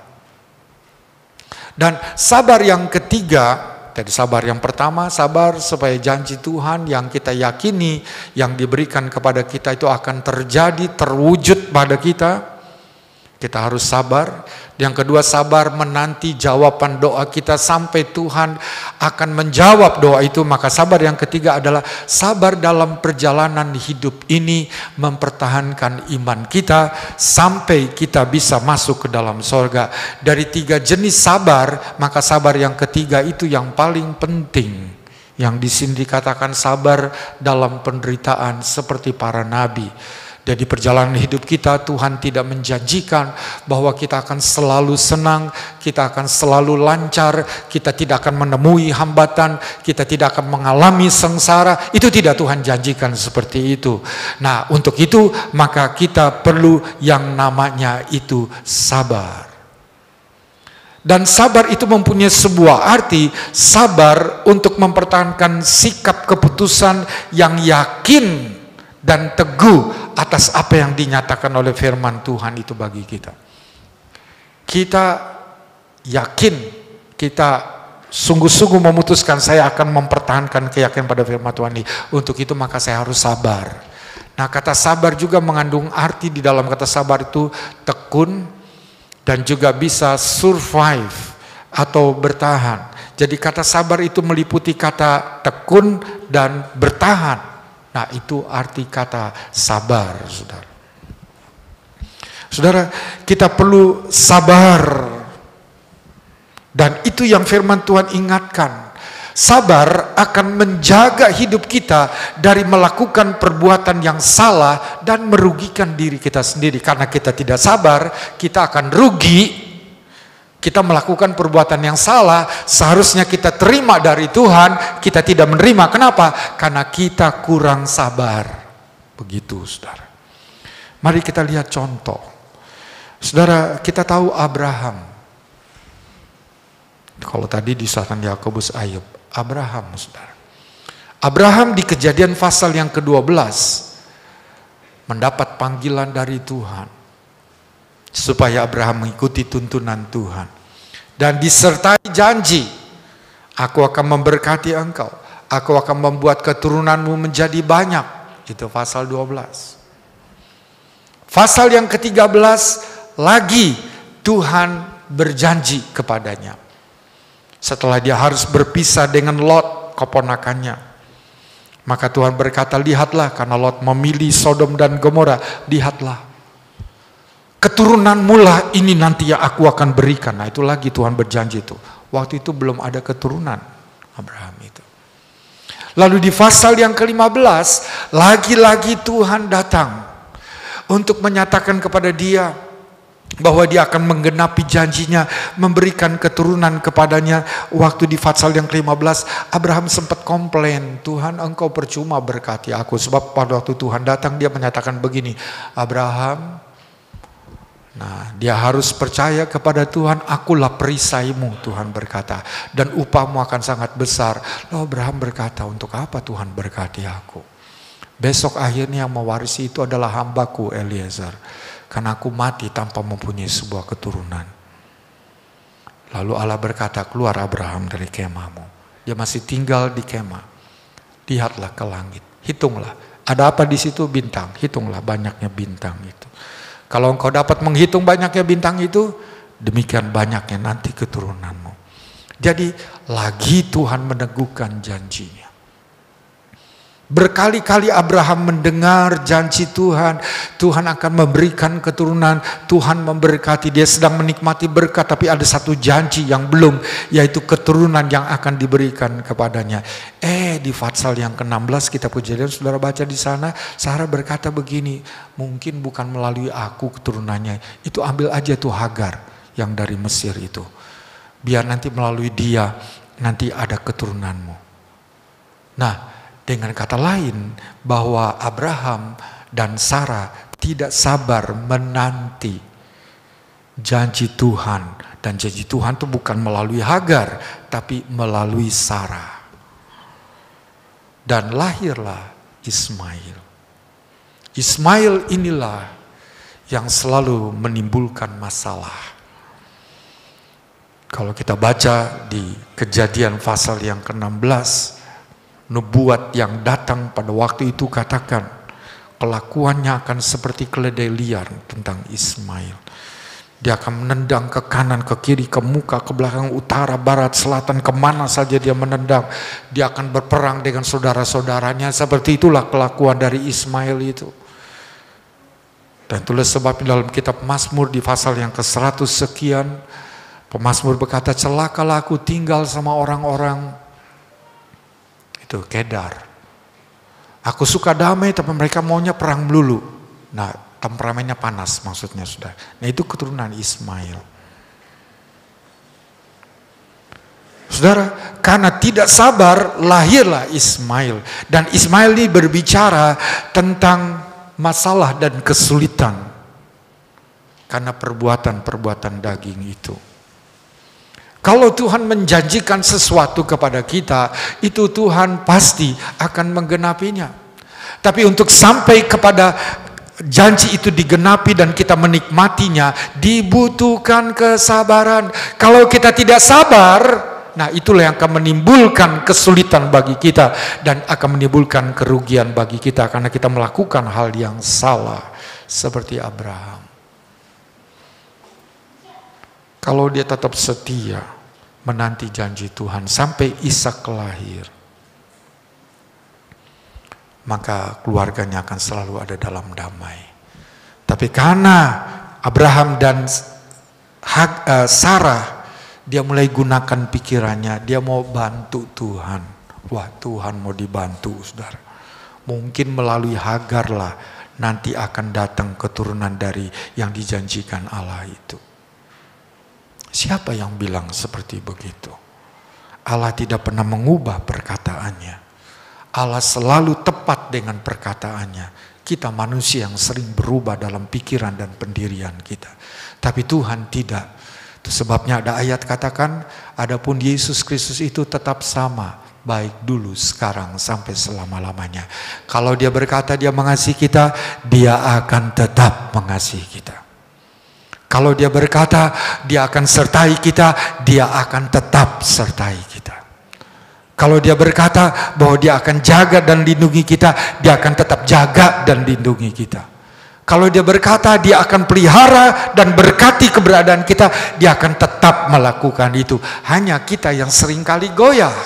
Dan sabar yang ketiga, tadi sabar yang pertama, sabar supaya janji Tuhan yang kita yakini, yang diberikan kepada kita itu akan terjadi, terwujud pada kita. Kita harus sabar. Yang kedua, sabar menanti jawaban doa kita sampai Tuhan akan menjawab doa itu. Maka sabar yang ketiga adalah sabar dalam perjalanan hidup ini, mempertahankan iman kita sampai kita bisa masuk ke dalam sorga. Dari 3 jenis sabar, maka sabar yang ketiga itu yang paling penting. Yang di sini dikatakan sabar dalam penderitaan seperti para nabi. Jadi perjalanan hidup kita, Tuhan tidak menjanjikan bahwa kita akan selalu senang, kita akan selalu lancar, kita tidak akan menemui hambatan, kita tidak akan mengalami sengsara. Itu tidak Tuhan janjikan seperti itu. Nah, untuk itu maka kita perlu yang namanya itu sabar. Dan sabar itu mempunyai sebuah arti, sabar untuk mempertahankan sikap keputusan yang yakin dan teguh atas apa yang dinyatakan oleh firman Tuhan itu bagi kita. Kita yakin, kita sungguh-sungguh memutuskan saya akan mempertahankan keyakinan pada firman Tuhan ini. Untuk itu maka saya harus sabar. Nah, kata sabar juga mengandung arti di dalam kata sabar itu tekun dan juga bisa survive atau bertahan. Jadi kata sabar itu meliputi kata tekun dan bertahan. Nah, itu arti kata sabar, saudara. Saudara, kita perlu sabar. Dan itu yang firman Tuhan ingatkan. Sabar akan menjaga hidup kita dari melakukan perbuatan yang salah dan merugikan diri kita sendiri. Karena kita tidak sabar, kita akan rugi. Kita melakukan perbuatan yang salah, seharusnya kita terima dari Tuhan, kita tidak menerima. Kenapa? Karena kita kurang sabar. Begitu, saudara. Mari kita lihat contoh. Saudara, kita tahu Abraham. Kalau tadi di Selatan Yakobus Ayub, Abraham, saudara. Abraham di Kejadian pasal yang ke-12 mendapat panggilan dari Tuhan supaya Abraham mengikuti tuntunan Tuhan dan disertai janji, aku akan memberkati engkau, aku akan membuat keturunanmu menjadi banyak. Itu pasal 12. Pasal yang ke-13 lagi Tuhan berjanji kepadanya setelah dia harus berpisah dengan Lot, keponakannya. Maka Tuhan berkata, lihatlah, karena Lot memilih Sodom dan Gomora, lihatlah, keturunanmu lah ini nanti yang aku akan berikan. Nah, itu lagi Tuhan berjanji itu. Waktu itu belum ada keturunan Abraham itu. Lalu di pasal yang ke-15, lagi-lagi Tuhan datang untuk menyatakan kepada dia bahwa dia akan menggenapi janjinya, memberikan keturunan kepadanya. Waktu di pasal yang ke-15, Abraham sempat komplain, Tuhan engkau percuma berkati aku. Sebab pada waktu Tuhan datang dia menyatakan begini, Abraham, nah, dia harus percaya kepada Tuhan, akulah perisaimu, Tuhan berkata, dan upahmu akan sangat besar. Lalu Abraham berkata, untuk apa Tuhan berkati aku? Besok akhirnya yang mewarisi itu adalah hambaku Eliezer, karena aku mati tanpa mempunyai sebuah keturunan. Lalu Allah berkata, keluar Abraham dari kemahmu. Dia masih tinggal di kemah. Lihatlah ke langit, hitunglah. Ada apa di situ? Bintang. Hitunglah banyaknya bintang itu. Kalau engkau dapat menghitung banyaknya bintang itu, demikian banyaknya nanti keturunanmu. Jadi lagi Tuhan meneguhkan janjinya. Berkali-kali Abraham mendengar janji Tuhan. Tuhan akan memberikan keturunan. Tuhan memberkati. Dia sedang menikmati berkat. Tapi ada satu janji yang belum. Yaitu keturunan yang akan diberikan kepadanya. Di Fatsal yang ke-16 kitab Kejadian, saudara baca di sana. Sarah berkata begini. Mungkin bukan melalui aku keturunannya. Itu ambil aja tuh Hagar yang dari Mesir itu. Biar nanti melalui dia. Nanti ada keturunanmu. Nah, dengan kata lain, bahwa Abraham dan Sarah tidak sabar menanti janji Tuhan. Dan janji Tuhan itu bukan melalui Hagar, tapi melalui Sarah. Dan lahirlah Ismail. Ismail inilah yang selalu menimbulkan masalah. Kalau kita baca di Kejadian pasal yang ke-16, nubuat yang datang pada waktu itu katakan kelakuannya akan seperti keledai liar tentang Ismail. Dia akan menendang ke kanan, ke kiri, ke muka, ke belakang, utara, barat, selatan, kemana saja dia menendang. Dia akan berperang dengan saudara-saudaranya. Seperti itulah kelakuan dari Ismail itu. Dan itulah sebab dalam kitab Mazmur di pasal yang ke-100 sekian, pemazmur berkata, celakalah aku tinggal sama orang-orang itu Kedar. Aku suka damai tapi mereka maunya perang melulu. Nah, temperamennya panas maksudnya sudah. Nah, itu keturunan Ismail. Saudara, karena tidak sabar lahirlah Ismail. Dan Ismail ini berbicara tentang masalah dan kesulitan karena perbuatan-perbuatan daging itu. Kalau Tuhan menjanjikan sesuatu kepada kita, itu Tuhan pasti akan menggenapinya. Tapi untuk sampai kepada janji itu digenapi dan kita menikmatinya, dibutuhkan kesabaran. Kalau kita tidak sabar, nah itulah yang akan menimbulkan kesulitan bagi kita dan akan menimbulkan kerugian bagi kita karena kita melakukan hal yang salah seperti Abraham. Kalau dia tetap setia menanti janji Tuhan sampai Ishak lahir, maka keluarganya akan selalu ada dalam damai. Tapi karena Abraham dan Sarah, dia mulai gunakan pikirannya, dia mau bantu Tuhan. Wah, Tuhan mau dibantu, saudara. Mungkin melalui Hagar lah nanti akan datang keturunan dari yang dijanjikan Allah itu. Siapa yang bilang seperti begitu? Allah tidak pernah mengubah perkataannya. Allah selalu tepat dengan perkataannya. Kita manusia yang sering berubah dalam pikiran dan pendirian kita. Tapi Tuhan tidak. Itu sebabnya ada ayat katakan, adapun Yesus Kristus itu tetap sama, baik dulu, sekarang, sampai selama-lamanya. Kalau dia berkata dia mengasihi kita, dia akan tetap mengasihi kita. Kalau dia berkata dia akan sertai kita, dia akan tetap sertai kita. Kalau dia berkata bahwa dia akan jaga dan lindungi kita, dia akan tetap jaga dan lindungi kita. Kalau dia berkata dia akan pelihara dan berkati keberadaan kita, dia akan tetap melakukan itu. Hanya kita yang seringkali goyah.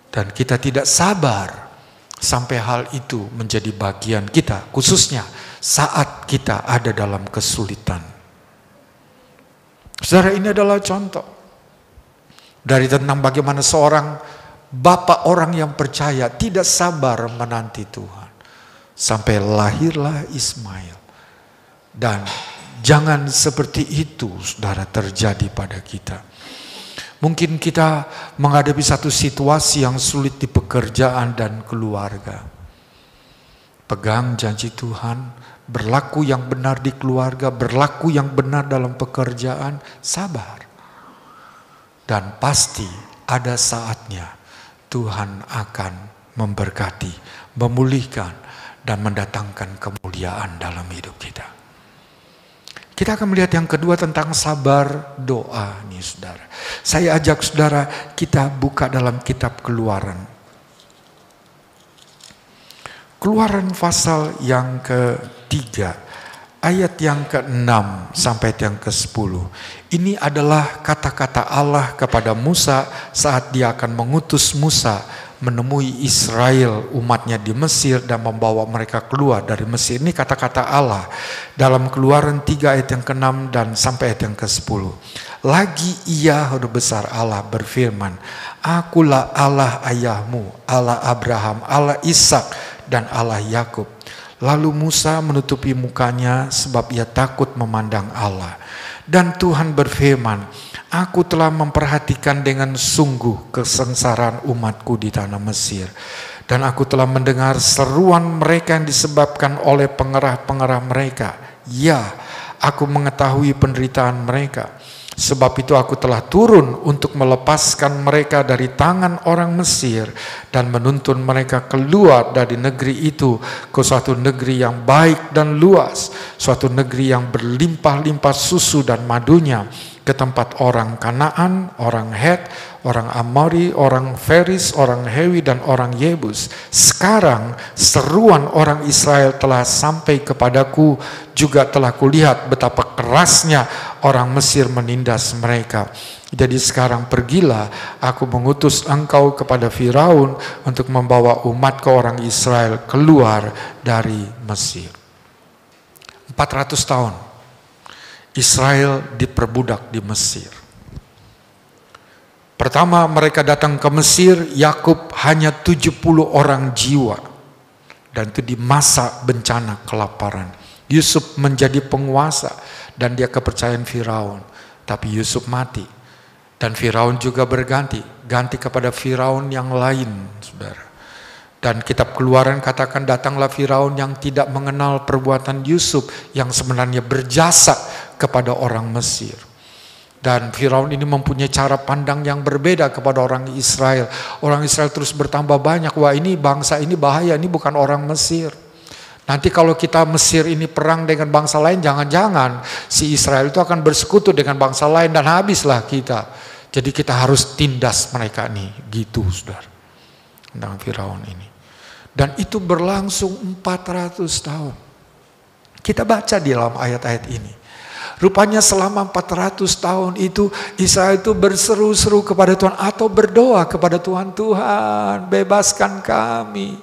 Dan kita tidak sabar sampai hal itu menjadi bagian kita, khususnya saat kita ada dalam kesulitan. Saudara, ini adalah contoh dari tentang bagaimana seorang bapak orang yang percaya tidak sabar menanti Tuhan sampai lahirlah Ismail. Dan jangan seperti itu, saudara, terjadi pada kita. Mungkin kita menghadapi satu situasi yang sulit di pekerjaan dan keluarga. Pegang janji Tuhan, berlaku yang benar di keluarga, berlaku yang benar dalam pekerjaan, sabar. Dan pasti ada saatnya Tuhan akan memberkati, memulihkan, dan mendatangkan kemuliaan dalam hidup kita. Kita akan melihat yang kedua tentang sabar doa nih, saudara. Saya ajak saudara kita buka dalam kitab Keluaran. Keluaran pasal yang ke-3, ayat yang ke-6 sampai yang ke-10. Ini adalah kata-kata Allah kepada Musa saat dia akan mengutus Musa menemui Israel umatnya di Mesir dan membawa mereka keluar dari Mesir. Ini kata-kata Allah dalam Keluaran 3 ayat yang ke-6 dan sampai ayat yang ke-10. Lagi ia Huruf besar Allah berfirman, Akulah Allah ayahmu, Allah Abraham, Allah Ishak dan Allah Yakub. Lalu Musa menutupi mukanya sebab ia takut memandang Allah. Dan Tuhan berfirman, Aku telah memperhatikan dengan sungguh kesengsaraan umatku di tanah Mesir. Dan aku telah mendengar seruan mereka yang disebabkan oleh pengerah-pengerah mereka. Ya, aku mengetahui penderitaan mereka. Sebab itu aku telah turun untuk melepaskan mereka dari tangan orang Mesir dan menuntun mereka keluar dari negeri itu ke suatu negeri yang baik dan luas, suatu negeri yang berlimpah-limpah susu dan madunya, ke tempat orang Kanaan, orang Het, orang Amori, orang Feris, orang Hewi, dan orang Yebus. Sekarang seruan orang Israel telah sampai kepadaku, juga telah kulihat betapa kerasnya orang Mesir menindas mereka. Jadi sekarang pergilah, aku mengutus engkau kepada Firaun untuk membawa umat ke orang Israel keluar dari Mesir. 400 tahun Israel diperbudak di Mesir. Pertama mereka datang ke Mesir, Yakub hanya 70 orang jiwa. Dan itu di masa bencana kelaparan. Yusuf menjadi penguasa dan dia kepercayaan Firaun. Tapi Yusuf mati. Dan Firaun juga ganti kepada Firaun yang lain, saudara. Dan kitab Keluaran katakan datanglah Firaun yang tidak mengenal perbuatan Yusuf yang sebenarnya berjasa kepada orang Mesir. Dan Firaun ini mempunyai cara pandang yang berbeda kepada orang Israel. Orang Israel terus bertambah banyak. Wah, ini bangsa ini bahaya, ini bukan orang Mesir. Nanti kalau kita Mesir ini perang dengan bangsa lain, jangan-jangan si Israel itu akan bersekutu dengan bangsa lain dan habislah kita. Jadi kita harus tindas mereka nih, gitu saudara. Tentang Firaun ini. Dan itu berlangsung 400 tahun. Kita baca di dalam ayat-ayat ini. Rupanya selama 400 tahun itu Israel itu berseru-seru kepada Tuhan atau berdoa kepada Tuhan. Tuhan, bebaskan kami.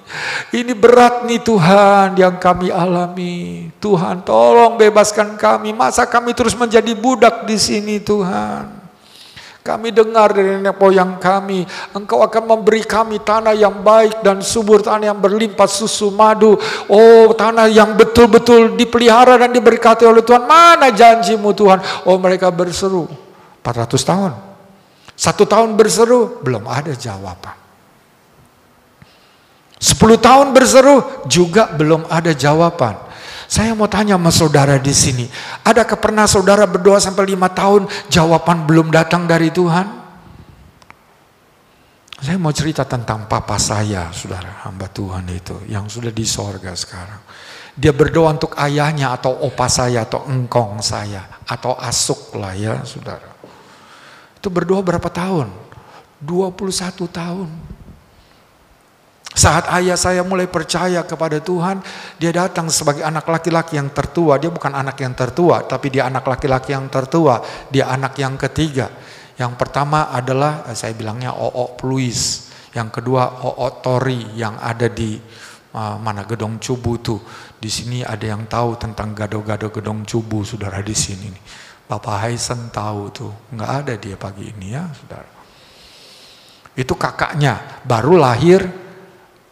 Ini berat nih Tuhan yang kami alami. Tuhan, tolong bebaskan kami. Masa kami terus menjadi budak di sini Tuhan? Kami dengar dari nenek moyang kami, Engkau akan memberi kami tanah yang baik dan subur, tanah yang berlimpah susu madu. Oh, tanah yang betul-betul dipelihara dan diberkati oleh Tuhan. Mana janjimu Tuhan? Oh, mereka berseru 400 tahun. 1 tahun berseru, belum ada jawaban. 10 tahun berseru, juga belum ada jawaban. Saya mau tanya sama saudara di sini, adakah pernah saudara berdoa sampai 5 tahun jawaban belum datang dari Tuhan? Saya mau cerita tentang papa saya, saudara, hamba Tuhan itu yang sudah di sorga sekarang. Dia berdoa untuk ayahnya atau opa saya atau engkong saya atau asuk lah ya, saudara. Itu berdoa berapa tahun? 21 tahun. Saat ayah saya mulai percaya kepada Tuhan, dia datang sebagai anak laki-laki yang tertua. Dia bukan anak yang tertua, tapi dia anak laki-laki yang tertua. Dia anak yang ketiga. Yang pertama adalah, saya bilangnya Oo Pluis. Yang kedua Oo Tori yang ada di mana Gedong Cubu tuh. Di sini ada yang tahu tentang gado-gado Gedong Cubu, saudara di sini. Bapak Haisen tahu tuh, nggak ada dia pagi ini ya, saudara. Itu kakaknya, baru lahir.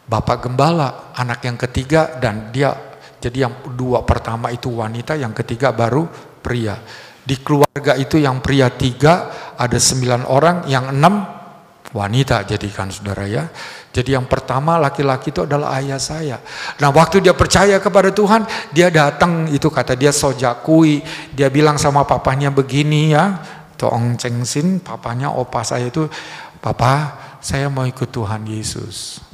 Bapak Gembala, anak yang ketiga, dan dia jadi yang 2 pertama itu wanita, yang ketiga baru pria. Di keluarga itu yang pria 3, ada 9 orang, yang 6 wanita jadikan saudara ya. Jadi yang pertama laki-laki itu adalah ayah saya. Nah waktu dia percaya kepada Tuhan, dia datang itu kata dia sojakui, dia bilang sama papanya begini ya, Toong Cengsin, papanya opa saya itu, Papa saya mau ikut Tuhan Yesus.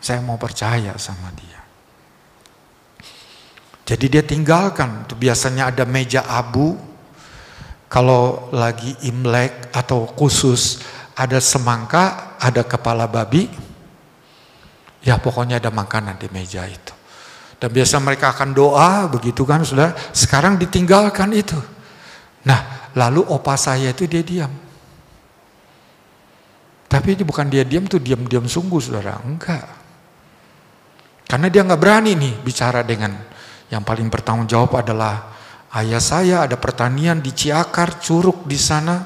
Saya mau percaya sama dia. Jadi dia tinggalkan. Biasanya ada meja abu. Kalau lagi Imlek atau khusus ada semangka, ada kepala babi. Ya pokoknya ada makanan di meja itu. Dan biasa mereka akan doa begitu kan saudara. Sekarang ditinggalkan itu. Nah lalu opa saya itu dia diam. Tapi bukan dia diam tuh diam-diam sungguh saudara, enggak. Karena dia nggak berani nih bicara dengan yang paling bertanggung jawab adalah ayah saya. Ada pertanian di Ciakar, Curug di sana.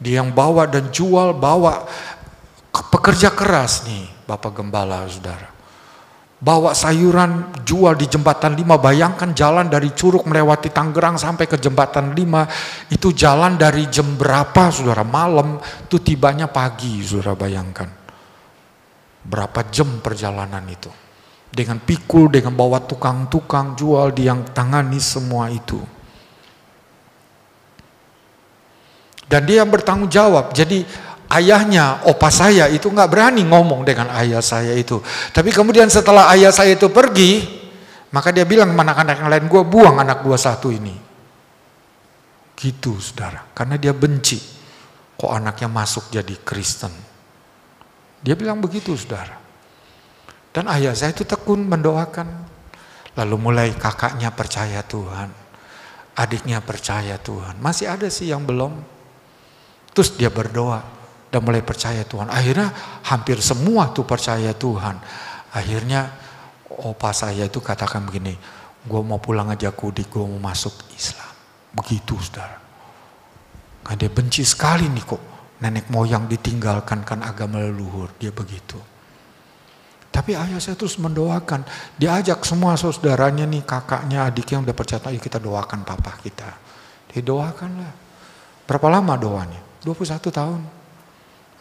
Dia yang bawa dan jual, bawa pekerja keras nih Bapak Gembala saudara. Bawa sayuran, jual di Jembatan 5. Bayangkan jalan dari Curug melewati Tangerang sampai ke Jembatan 5. Itu jalan dari jam berapa saudara? Malam, itu tibanya pagi saudara, bayangkan. Berapa jam perjalanan itu. Dengan pikul, dengan bawa tukang-tukang jual, dia yang tangani semua itu. Dan dia yang bertanggung jawab. Jadi ayahnya, opa saya itu nggak berani ngomong dengan ayah saya itu. Tapi kemudian setelah ayah saya itu pergi, maka dia bilang sama anak-anak yang lain, gue buang anak gue satu ini. Gitu saudara, karena dia benci kok anaknya masuk jadi Kristen. Dia bilang begitu saudara. Dan ayah saya itu tekun mendoakan. Lalu mulai kakaknya percaya Tuhan, adiknya percaya Tuhan. Masih ada sih yang belum. Terus dia berdoa dan mulai percaya Tuhan. Akhirnya hampir semua tuh percaya Tuhan. Akhirnya opa saya itu katakan begini, gue mau pulang aja Kudik, gue mau masuk Islam. Begitu saudara. Nah, dia benci sekali nih kok nenek moyang ditinggalkan kan agama leluhur. Dia begitu. Tapi ayah saya terus mendoakan. Dia ajak semua saudaranya nih, kakaknya, adiknya yang udah percaya, ayo kita doakan papa kita. Dia doakanlah. Berapa lama doanya? 21 tahun.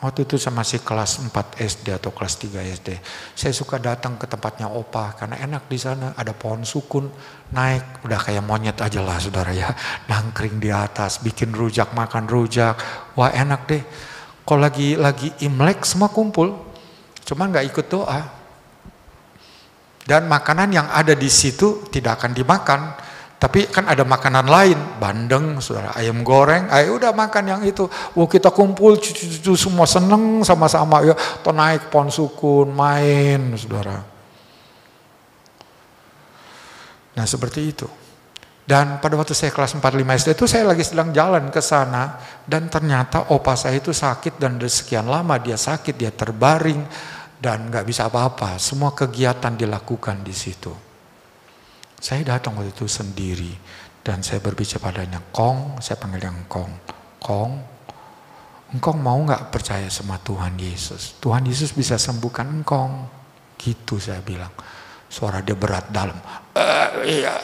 Waktu itu saya masih kelas 4 SD atau kelas 3 SD. Saya suka datang ke tempatnya opa karena enak di sana. Ada pohon sukun, naik udah kayak monyet aja lah saudara ya. Nangkring di atas, bikin rujak, makan rujak. Wah enak deh. Kalau lagi Imlek semua kumpul, cuman nggak ikut doa. Dan makanan yang ada di situ tidak akan dimakan. Tapi kan ada makanan lain, bandeng, saudara, ayam goreng, ayo udah makan yang itu. Wah kita kumpul, cucu-cucu semua seneng sama-sama, ya, atau naik pohon sukun, main, saudara. Nah seperti itu. Dan pada waktu saya kelas 4-5 SD itu saya lagi sedang jalan ke sana, dan ternyata opa saya itu sakit, dan dari sekian lama dia sakit, dia terbaring, dan nggak bisa apa-apa. Semua kegiatan dilakukan di situ. Saya datang waktu itu sendiri dan saya berbicara padanya, Kong, saya panggil yang Kong, engkau mau nggak percaya sama Tuhan Yesus? Tuhan Yesus bisa sembuhkan engkau. Gitu saya bilang. Suara dia berat dalam. Iya,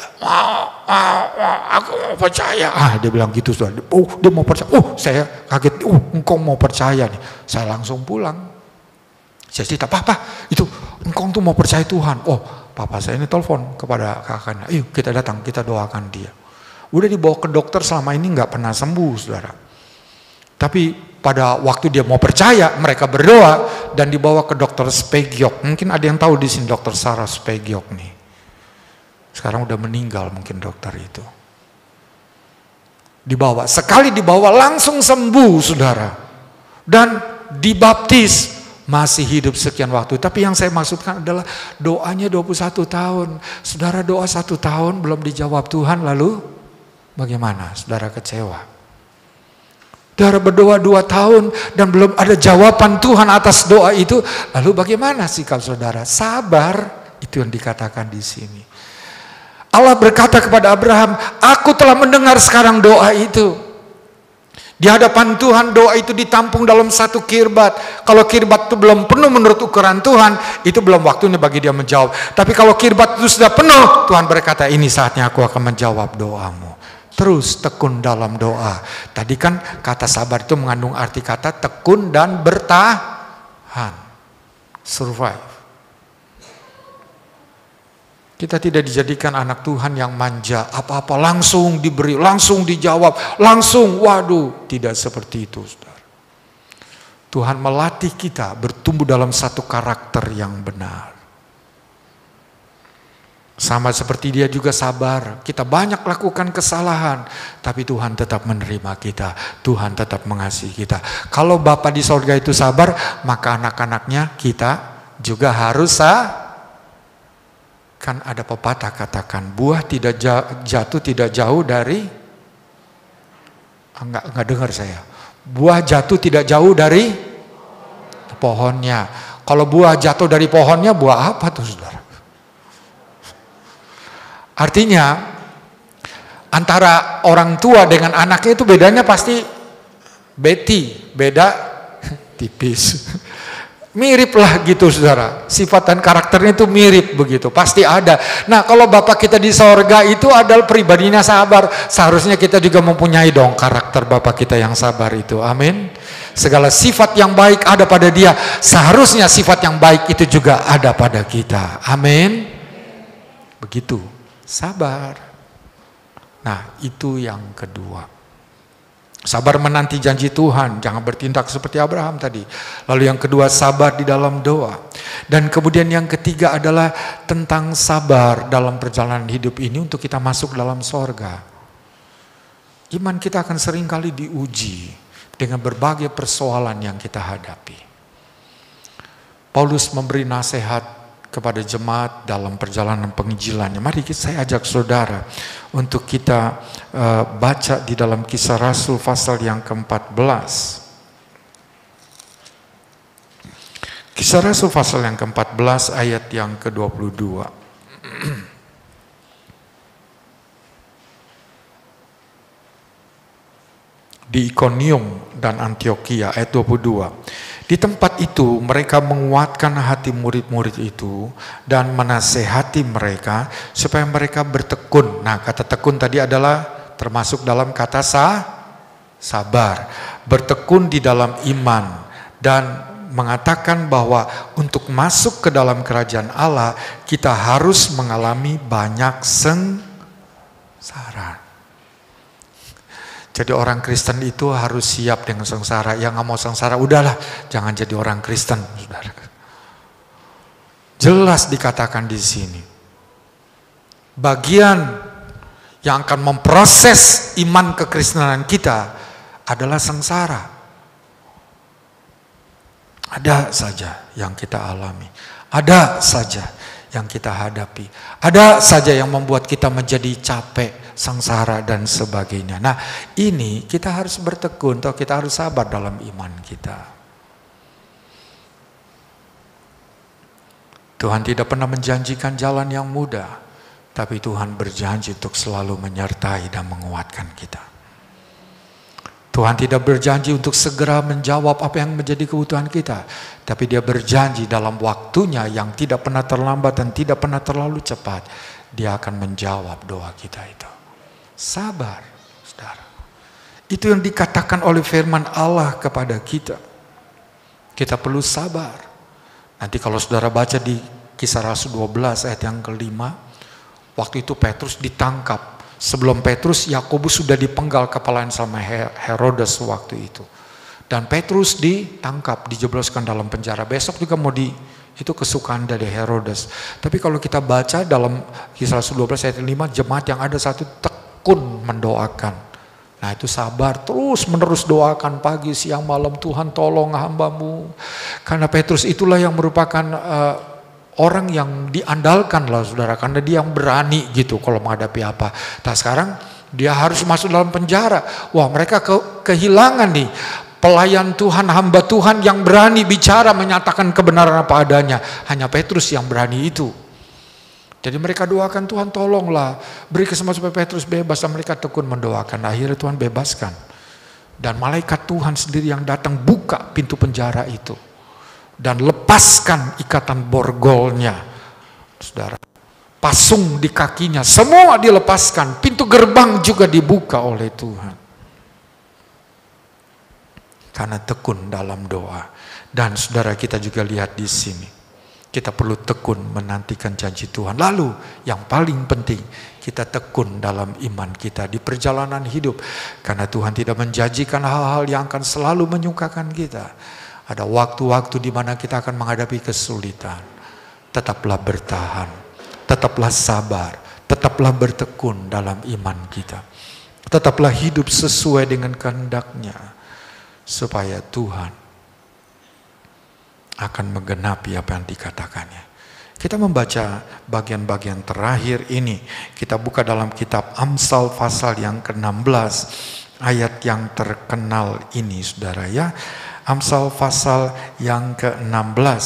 aku mau percaya. Dia bilang gitu suara. Dia mau percaya. Saya kaget. Engkau mau percaya nih. Saya langsung pulang. Saya cerita, Papa, itu engkau tuh mau percaya Tuhan. Papa saya ini telepon kepada kakaknya, ayo kita datang, kita doakan dia. Udah dibawa ke dokter, selama ini nggak pernah sembuh, saudara. Tapi pada waktu dia mau percaya, mereka berdoa dan dibawa ke dokter Spegiok. Mungkin ada yang tahu di sini dokter Sarah Spegiok nih. Sekarang udah meninggal mungkin dokter itu. Dibawa, sekali dibawa langsung sembuh, saudara. Dan dibaptis. Masih hidup sekian waktu. Tapi yang saya maksudkan adalah doanya 21 tahun. Saudara doa 1 tahun belum dijawab Tuhan, lalu bagaimana? Saudara kecewa. Saudara berdoa 2 tahun dan belum ada jawaban Tuhan atas doa itu, lalu bagaimana sikap saudara? Sabar, itu yang dikatakan di sini. Allah berkata kepada Abraham, aku telah mendengar sekarang doa itu. Di hadapan Tuhan doa itu ditampung dalam satu kirbat. Kalau kirbat itu belum penuh menurut ukuran Tuhan, itu belum waktunya bagi dia menjawab. Tapi kalau kirbat itu sudah penuh, Tuhan berkata, ini saatnya aku akan menjawab doamu. Terus tekun dalam doa. Tadi kan kata sabar itu mengandung arti kata tekun dan bertahan. Survive. Kita tidak dijadikan anak Tuhan yang manja, apa-apa langsung diberi, langsung dijawab, langsung, waduh, tidak seperti itu, saudara. Tuhan melatih kita bertumbuh dalam satu karakter yang benar. Sama seperti dia juga sabar, kita banyak lakukan kesalahan, tapi Tuhan tetap menerima kita, Tuhan tetap mengasihi kita. Kalau Bapa di sorga itu sabar, maka anak-anaknya kita juga harus Kan ada pepatah katakan, buah tidak jatuh tidak jauh dari, enggak dengar saya. Buah jatuh tidak jauh dari pohonnya. Kalau buah jatuh dari pohonnya, buah apa tuh saudara? Artinya antara orang tua dengan anaknya itu bedanya pasti beda tipis. Mirip lah gitu saudara, sifat dan karakternya itu mirip begitu, pasti ada. Nah kalau Bapak kita di sorga itu adalah pribadinya sabar, seharusnya kita juga mempunyai dong karakter Bapak kita yang sabar itu, amin. Segala sifat yang baik ada pada dia, seharusnya sifat yang baik itu juga ada pada kita, amin. Begitu, sabar. Nah itu yang kedua. Sabar menanti janji Tuhan, jangan bertindak seperti Abraham tadi. Lalu yang kedua, sabar di dalam doa. Dan kemudian yang ketiga adalah tentang sabar dalam perjalanan hidup ini untuk kita masuk dalam sorga. Iman kita akan seringkali diuji dengan berbagai persoalan yang kita hadapi. Paulus memberi nasihat kepada jemaat dalam perjalanan penginjilannya. Mari saya ajak saudara untuk kita baca di dalam Kisah Rasul pasal yang ke-14. Kisah Rasul pasal yang ke-14 ayat yang ke-22. Di Ikonium dan Antioquia ayat 22. Di tempat itu mereka menguatkan hati murid-murid itu dan menasehati mereka supaya mereka bertekun. Nah, kata tekun tadi adalah termasuk dalam kata sabar. Bertekun di dalam iman dan mengatakan bahwa untuk masuk ke dalam kerajaan Allah kita harus mengalami banyak sengsara. Jadi orang Kristen itu harus siap dengan sengsara. Yang nggak mau sengsara, udahlah, jangan jadi orang Kristen, saudara. Jelas dikatakan di sini. Bagian yang akan memproses iman kekristenan kita adalah sengsara. Ada saja yang kita alami, ada saja yang kita hadapi, ada saja yang membuat kita menjadi capek, sengsara dan sebagainya. Nah ini kita harus bertekun atau kita harus sabar dalam iman kita. Tuhan tidak pernah menjanjikan jalan yang mudah, tapi Tuhan berjanji untuk selalu menyertai dan menguatkan kita. Tuhan tidak berjanji untuk segera menjawab apa yang menjadi kebutuhan kita, tapi Dia berjanji dalam waktunya yang tidak pernah terlambat dan tidak pernah terlalu cepat, Dia akan menjawab doa kita itu. Sabar, saudara. Itu yang dikatakan oleh firman Allah kepada kita. Kita perlu sabar. Nanti kalau saudara baca di Kisah Rasul 12 ayat yang ke-5, waktu itu Petrus ditangkap. Sebelum Petrus, Yakobus sudah dipenggal kepalanya sama Herodes waktu itu. Dan Petrus ditangkap, dijebloskan dalam penjara. Besok juga itu kesukaan dari Herodes. Tapi kalau kita baca dalam Kisah Rasul 12 ayat 5, jemaat yang ada satu tekun mendoakan. Nah itu sabar, terus menerus doakan pagi, siang, malam, Tuhan tolong hamba-Mu. Karena Petrus itulah yang merupakan orang yang diandalkan lah saudara, karena dia yang berani gitu kalau menghadapi apa. Nah sekarang dia harus masuk dalam penjara. Wah mereka kehilangan nih pelayan Tuhan, hamba Tuhan yang berani bicara menyatakan kebenaran apa adanya. Hanya Petrus yang berani itu. Jadi mereka doakan, Tuhan tolonglah beri kesempatan supaya Petrus bebas. Dan mereka tekun mendoakan. Akhirnya Tuhan bebaskan. Dan malaikat Tuhan sendiri yang datang buka pintu penjara itu. Dan lepaskan ikatan borgolnya, saudara. Pasung di kakinya, semua dilepaskan. Pintu gerbang juga dibuka oleh Tuhan. Karena tekun dalam doa. Dan saudara kita juga lihat di sini. Kita perlu tekun menantikan janji Tuhan. Lalu yang paling penting, kita tekun dalam iman kita di perjalanan hidup. Karena Tuhan tidak menjanjikan hal-hal yang akan selalu menyukakan kita. Ada waktu-waktu di mana kita akan menghadapi kesulitan. Tetaplah bertahan, tetaplah sabar, tetaplah bertekun dalam iman kita. Tetaplah hidup sesuai dengan kehendak-Nya, supaya Tuhan akan menggenapi apa yang dikatakannya. Kita membaca bagian-bagian terakhir ini. Kita buka dalam kitab Amsal pasal yang ke-16, ayat yang terkenal ini saudara ya. Amsal pasal yang ke-16.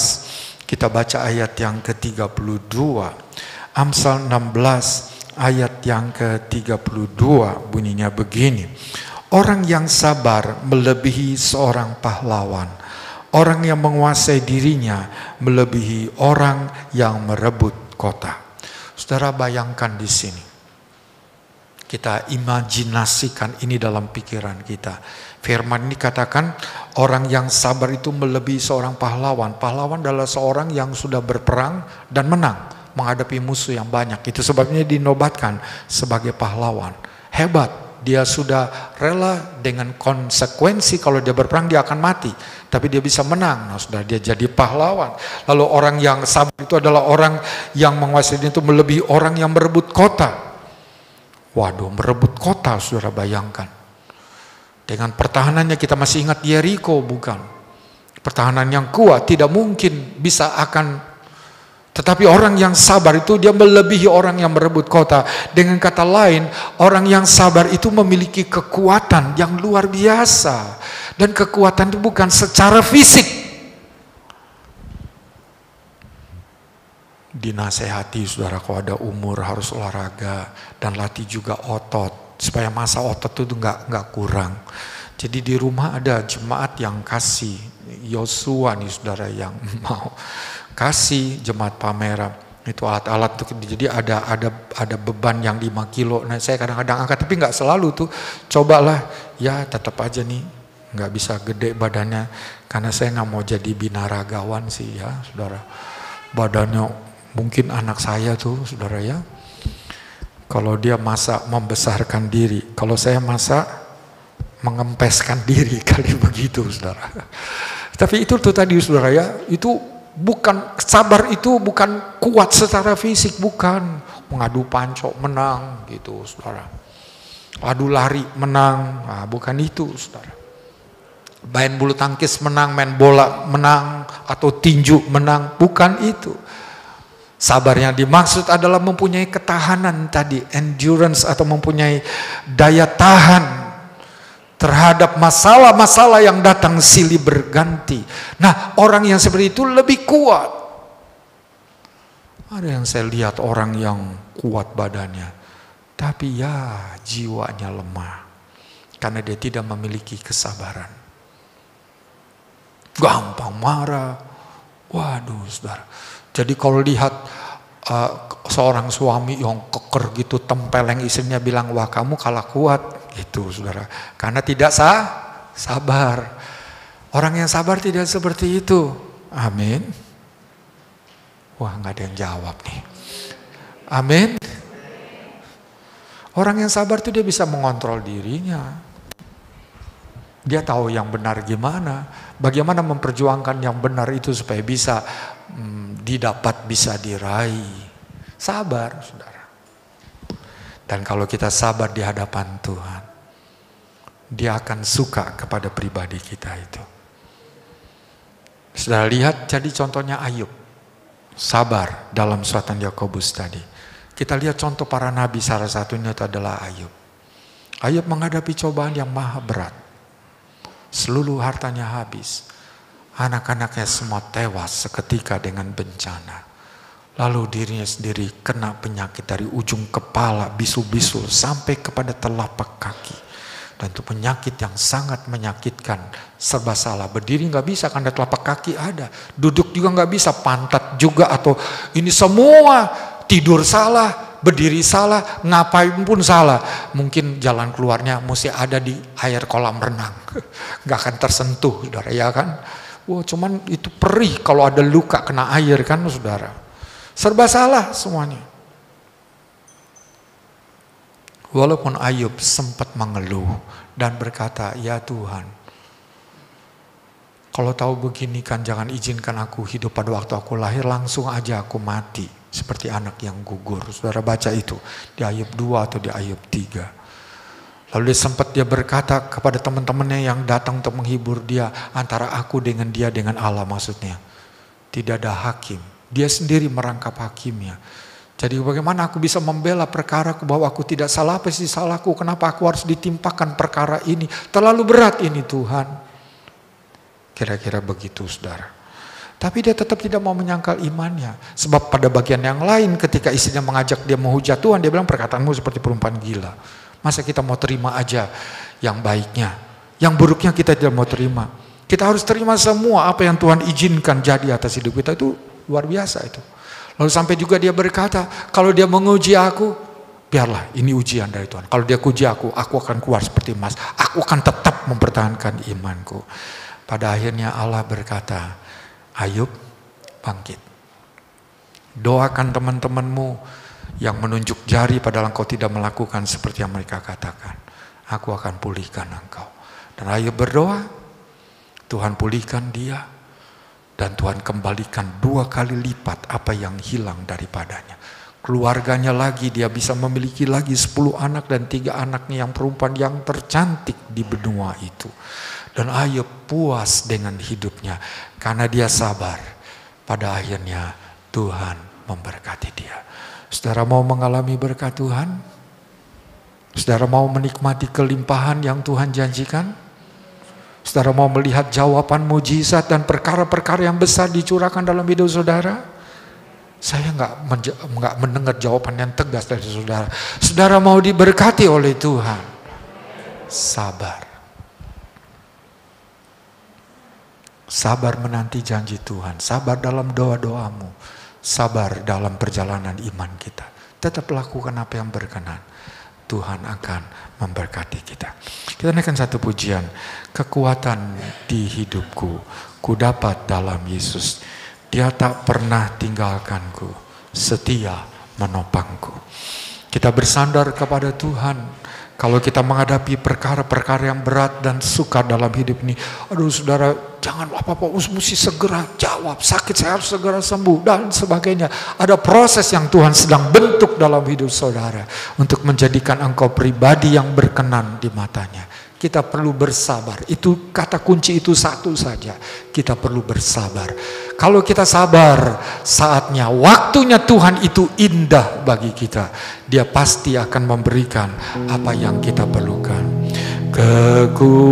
Kita baca ayat yang ke-32. Amsal 16 ayat yang ke-32 bunyinya begini. Orang yang sabar melebihi seorang pahlawan. Orang yang menguasai dirinya melebihi orang yang merebut kota. Saudara bayangkan di sini. Kita imajinasikan ini dalam pikiran kita. Firman ini katakan orang yang sabar itu melebihi seorang pahlawan. Pahlawan adalah seorang yang sudah berperang dan menang menghadapi musuh yang banyak. Itu sebabnya dinobatkan sebagai pahlawan. Hebat, dia sudah rela dengan konsekuensi kalau dia berperang dia akan mati. Tapi dia bisa menang, nah, sudah dia jadi pahlawan. Lalu orang yang sabar itu adalah orang yang menguasai diri itu melebihi orang yang merebut kota. Waduh, merebut kota, saudara bayangkan. Dengan pertahanannya kita masih ingat Yeriko, bukan? Pertahanan yang kuat, tidak mungkin bisa akan. Tetapi orang yang sabar itu dia melebihi orang yang merebut kota. Dengan kata lain, orang yang sabar itu memiliki kekuatan yang luar biasa. Dan kekuatan itu bukan secara fisik. Dinasehati saudara, kalau ada umur harus olahraga dan latih juga otot supaya masa otot itu nggak kurang. Jadi di rumah ada jemaat yang kasih Yosua nih saudara yang mau kasih jemaat Palmera itu alat-alat tuh. Jadi ada beban yang 5 kilo. Nah saya kadang-kadang angkat tapi nggak selalu tuh. Cobalah ya tetap aja nih nggak bisa gede badannya karena saya nggak mau jadi binaragawan sih ya saudara. Badannya mungkin anak saya tuh saudara ya, kalau dia masa membesarkan diri, kalau saya masa mengempeskan diri kali begitu saudara. Tapi itu tuh tadi saudara ya, itu bukan sabar, itu bukan kuat secara fisik, bukan mengadu pancok menang gitu saudara, adu lari menang, nah, bukan itu saudara. Main bulu tangkis menang, main bola menang, atau tinju menang, bukan itu. Sabar yang dimaksud adalah mempunyai ketahanan tadi, endurance, atau mempunyai daya tahan terhadap masalah-masalah yang datang silih berganti. Nah, orang yang seperti itu lebih kuat. Ada yang saya lihat orang yang kuat badannya, tapi ya jiwanya lemah karena dia tidak memiliki kesabaran. Gampang marah. Waduh, saudara. Jadi kalau lihat seorang suami yang keker gitu, tempeleng istrinya bilang, wah kamu kalah kuat gitu saudara. Karena tidak sabar. Orang yang sabar tidak seperti itu. Amin. Wah nggak ada yang jawab nih. Amin. Orang yang sabar itu dia bisa mengontrol dirinya. Dia tahu yang benar gimana. Bagaimana memperjuangkan yang benar itu supaya bisa didapat, bisa diraih. Sabar, saudara. Dan kalau kita sabar di hadapan Tuhan, Dia akan suka kepada pribadi kita itu. Saudara lihat, jadi contohnya Ayub. Sabar dalam suratan Yakobus tadi. Kita lihat contoh para nabi, salah satunya itu adalah Ayub. Ayub menghadapi cobaan yang maha berat. Seluruh hartanya habis. Anak-anaknya semua tewas seketika dengan bencana. Lalu dirinya sendiri kena penyakit dari ujung kepala, bisul-bisul sampai kepada telapak kaki. Dan itu penyakit yang sangat menyakitkan. Serba salah, berdiri nggak bisa karena telapak kaki ada. Duduk juga nggak bisa, pantat juga, atau ini semua. Tidur salah, berdiri salah, ngapain pun salah. Mungkin jalan keluarnya mesti ada di air kolam renang. Nggak akan tersentuh, saudara, ya kan? Wah, cuman itu perih kalau ada luka kena air kan, saudara. Serba salah semuanya. Walaupun Ayub sempat mengeluh dan berkata, ya Tuhan, kalau tahu begini kan jangan izinkan aku hidup pada waktu aku lahir, langsung aja aku mati. Seperti anak yang gugur. Saudara baca itu di Ayub 2 atau di Ayub 3. Lalu dia berkata kepada teman-temannya yang datang untuk menghibur dia, antara aku dengan dia, dengan Allah maksudnya. Tidak ada hakim. Dia sendiri merangkap hakimnya. Jadi bagaimana aku bisa membela perkaraku bahwa aku tidak salah, apa sih salahku? Kenapa aku harus ditimpakan perkara ini? Terlalu berat ini Tuhan. Kira-kira begitu, saudara. Tapi dia tetap tidak mau menyangkal imannya. Sebab pada bagian yang lain ketika istrinya mengajak dia menghujat Tuhan, dia bilang perkataanmu seperti perempuan gila. Masa kita mau terima aja yang baiknya, yang buruknya kita tidak mau terima. Kita harus terima semua apa yang Tuhan izinkan jadi atas hidup kita, itu luar biasa itu. Lalu sampai juga dia berkata, kalau dia menguji aku, biarlah ini ujian dari Tuhan. Kalau dia uji aku akan keluar seperti emas. Aku akan tetap mempertahankan imanku. Pada akhirnya Allah berkata, Ayub, bangkit. Doakan teman-temanmu yang menunjuk jari padahal engkau tidak melakukan seperti yang mereka katakan. Aku akan pulihkan engkau. Dan Ayub berdoa, Tuhan pulihkan dia. Dan Tuhan kembalikan 2 kali lipat apa yang hilang daripadanya. Keluarganya lagi, dia bisa memiliki lagi 10 anak dan 3 anaknya yang perempuan yang tercantik di benua itu. Dan Ayub puas dengan hidupnya karena dia sabar. Pada akhirnya Tuhan memberkati dia. Saudara mau mengalami berkat Tuhan? Saudara mau menikmati kelimpahan yang Tuhan janjikan? Saudara mau melihat jawaban mujizat dan perkara-perkara yang besar dicurahkan dalam hidup saudara? Saya nggak mendengar jawaban yang tegas dari saudara. Saudara mau diberkati oleh Tuhan? Sabar. Sabar menanti janji Tuhan. Sabar dalam doa-doamu. Sabar dalam perjalanan iman kita. Tetap lakukan apa yang berkenan. Tuhan akan memberkati kita. Kita naikkan satu pujian. Kekuatan di hidupku, ku dapat dalam Yesus. Dia tak pernah tinggalkanku, setia menopangku. Kita bersandar kepada Tuhan. Kalau kita menghadapi perkara-perkara yang berat dan sukar dalam hidup ini, aduh saudara, jangan apa-apa, mesti segera jawab, sakit saya harus segera sembuh, dan sebagainya. Ada proses yang Tuhan sedang bentuk dalam hidup saudara, untuk menjadikan engkau pribadi yang berkenan di matanya. Kita perlu bersabar, itu kata kunci itu satu saja, kita perlu bersabar. Kalau kita sabar, saatnya, waktunya Tuhan itu indah bagi kita. Dia pasti akan memberikan apa yang kita perlukan. Kekuatan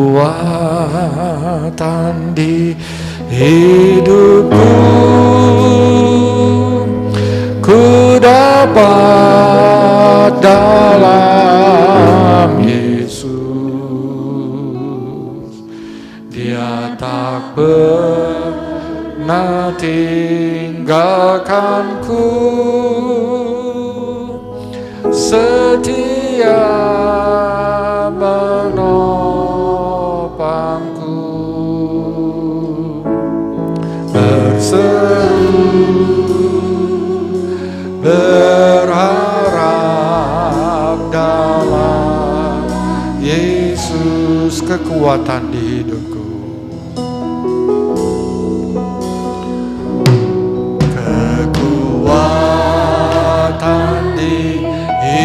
di hidupku, ku dapat dalam Yesus. Dia tak pernah tinggalkanku, setia menopangku, berseru berharap dalam Yesus. Kekuatan di hidupku,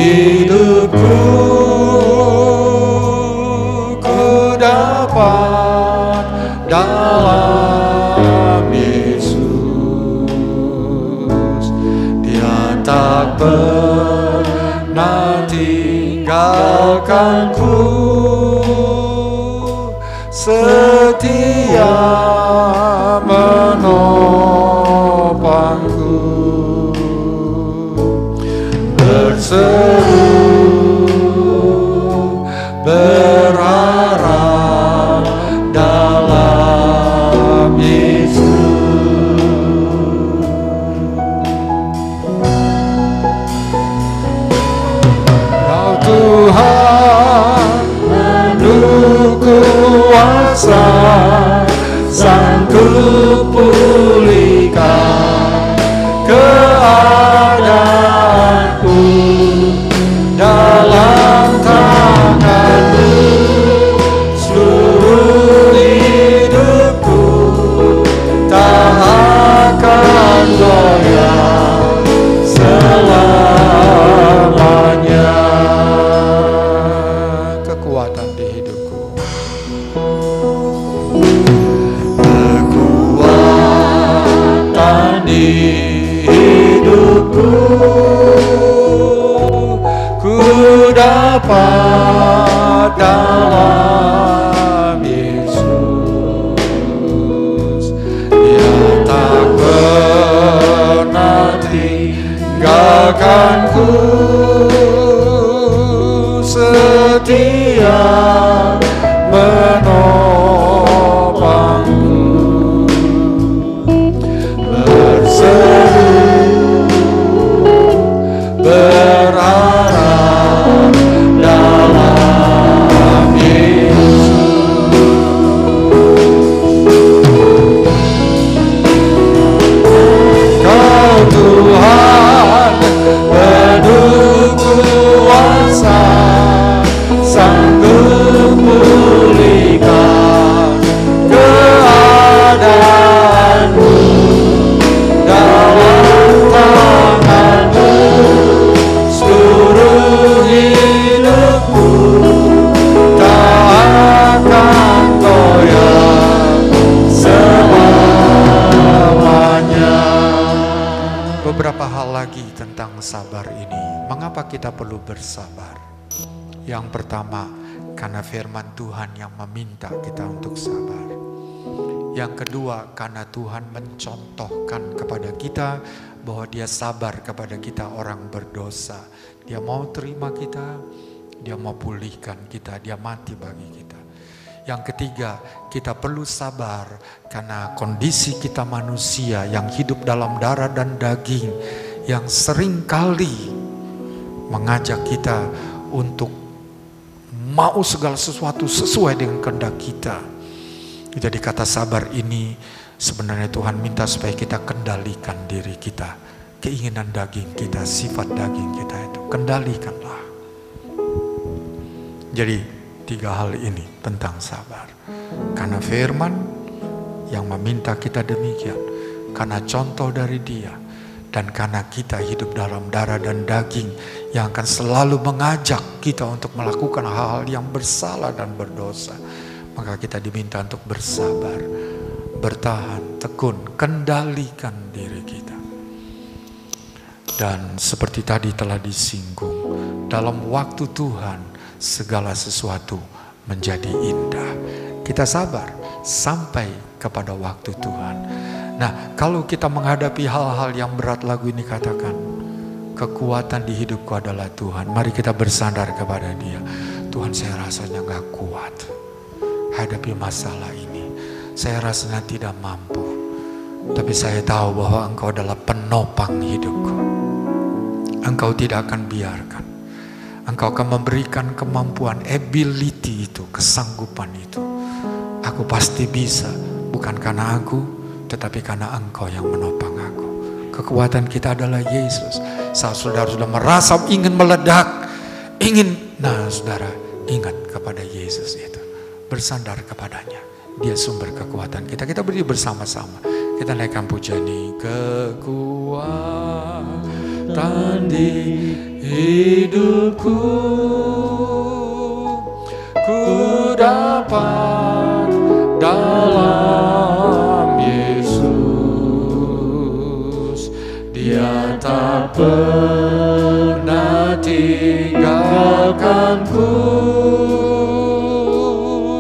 hidupku, ku dapat dalam Yesus. Dia tak pernah tinggalkanku, setia menopangku, berseru berharap dalam Yesus. Kau Tuhan penuh kuasa, sanggup pulihkan keadaanku. Dalam tangan-Mu seluruh hidupku tak akan goyah selamanya. Kekuatan di hidupku, akan ku setia menopangku, berseru berharap dalam Yesus. Kau Tuhan penuh kuasa, sanggup pulihkan keadaanku, dalam tangan-Mu seluruh hidupku tak akan goyah selamanya. Beberapa hal lagi tentang sabar ini. Mengapa kita perlu bersabar? Yang pertama, karena firman Tuhan yang meminta kita untuk sabar. Yang kedua, karena Tuhan mencontohkan kepada kita bahwa Dia sabar kepada kita orang berdosa. Dia mau terima kita, Dia mau pulihkan kita, Dia mati bagi kita. Yang ketiga, kita perlu sabar karena kondisi kita manusia yang hidup dalam darah dan daging, yang sering kali mengajak kita untuk mau segala sesuatu sesuai dengan kehendak kita. Jadi kata sabar ini sebenarnya Tuhan minta supaya kita kendalikan diri kita, keinginan daging kita, sifat daging kita itu kendalikanlah. Jadi 3 hal ini tentang sabar. Karena firman yang meminta kita demikian, karena contoh dari Dia, dan karena kita hidup dalam darah dan daging yang akan selalu mengajak kita untuk melakukan hal-hal yang bersalah dan berdosa, maka kita diminta untuk bersabar, bertahan, tekun, kendalikan diri kita. Dan seperti tadi telah disinggung, dalam waktu Tuhan segala sesuatu menjadi indah. Kita sabar sampai kepada waktu Tuhan. Nah, kalau kita menghadapi hal-hal yang berat, lagu ini katakan, kekuatan di hidupku adalah Tuhan. Mari kita bersandar kepada Dia. Tuhan, saya rasanya gak kuat hadapi masalah ini. Saya rasanya tidak mampu. Tapi saya tahu bahwa Engkau adalah penopang hidupku. Engkau tidak akan biarkan. Engkau akan memberikan kemampuan, ability itu, kesanggupan itu. Aku pasti bisa, bukan karena aku, tetapi karena Engkau yang menopang aku. Kekuatan kita adalah Yesus. Saat saudara sudah merasa ingin meledak, nah saudara ingat kepada Yesus itu. Bersandar kepadanya. Dia sumber kekuatan kita. Kita berdiri bersama-sama. Kita naikkan pujian ini. Kekuatan di hidupku, ku dapat dalam Yesus. Dia tak pernah tinggalkanku,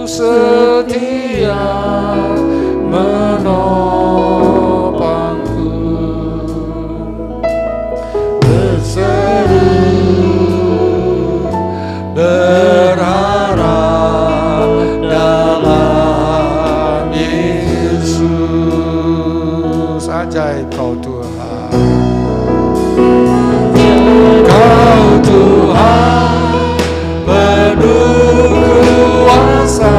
setia menopangku, berseru berharap dalam Yesus. Ajaib Kau Tuhan, Kau Tuhan penuh kuasa,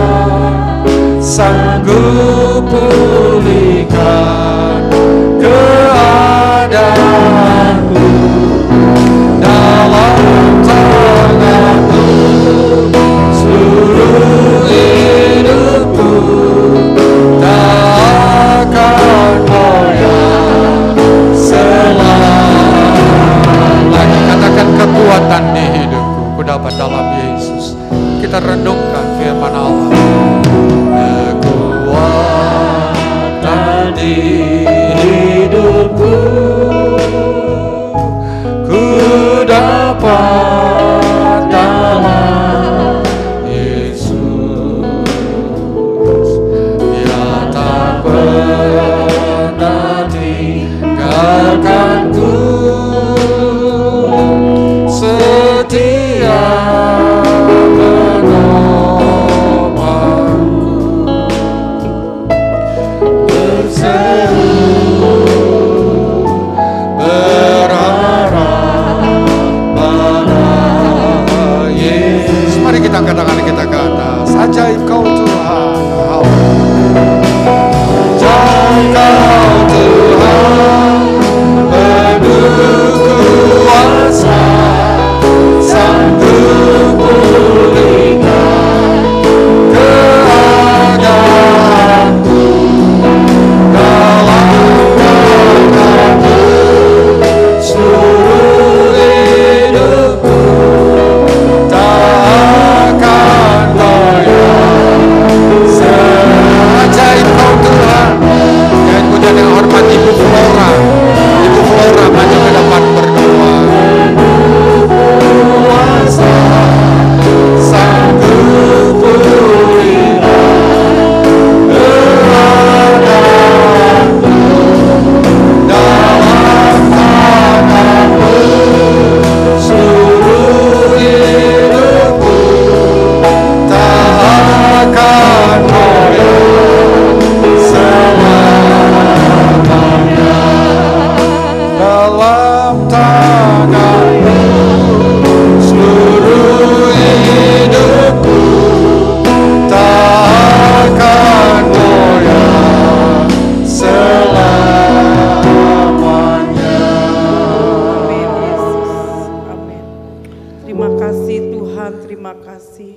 terima kasih.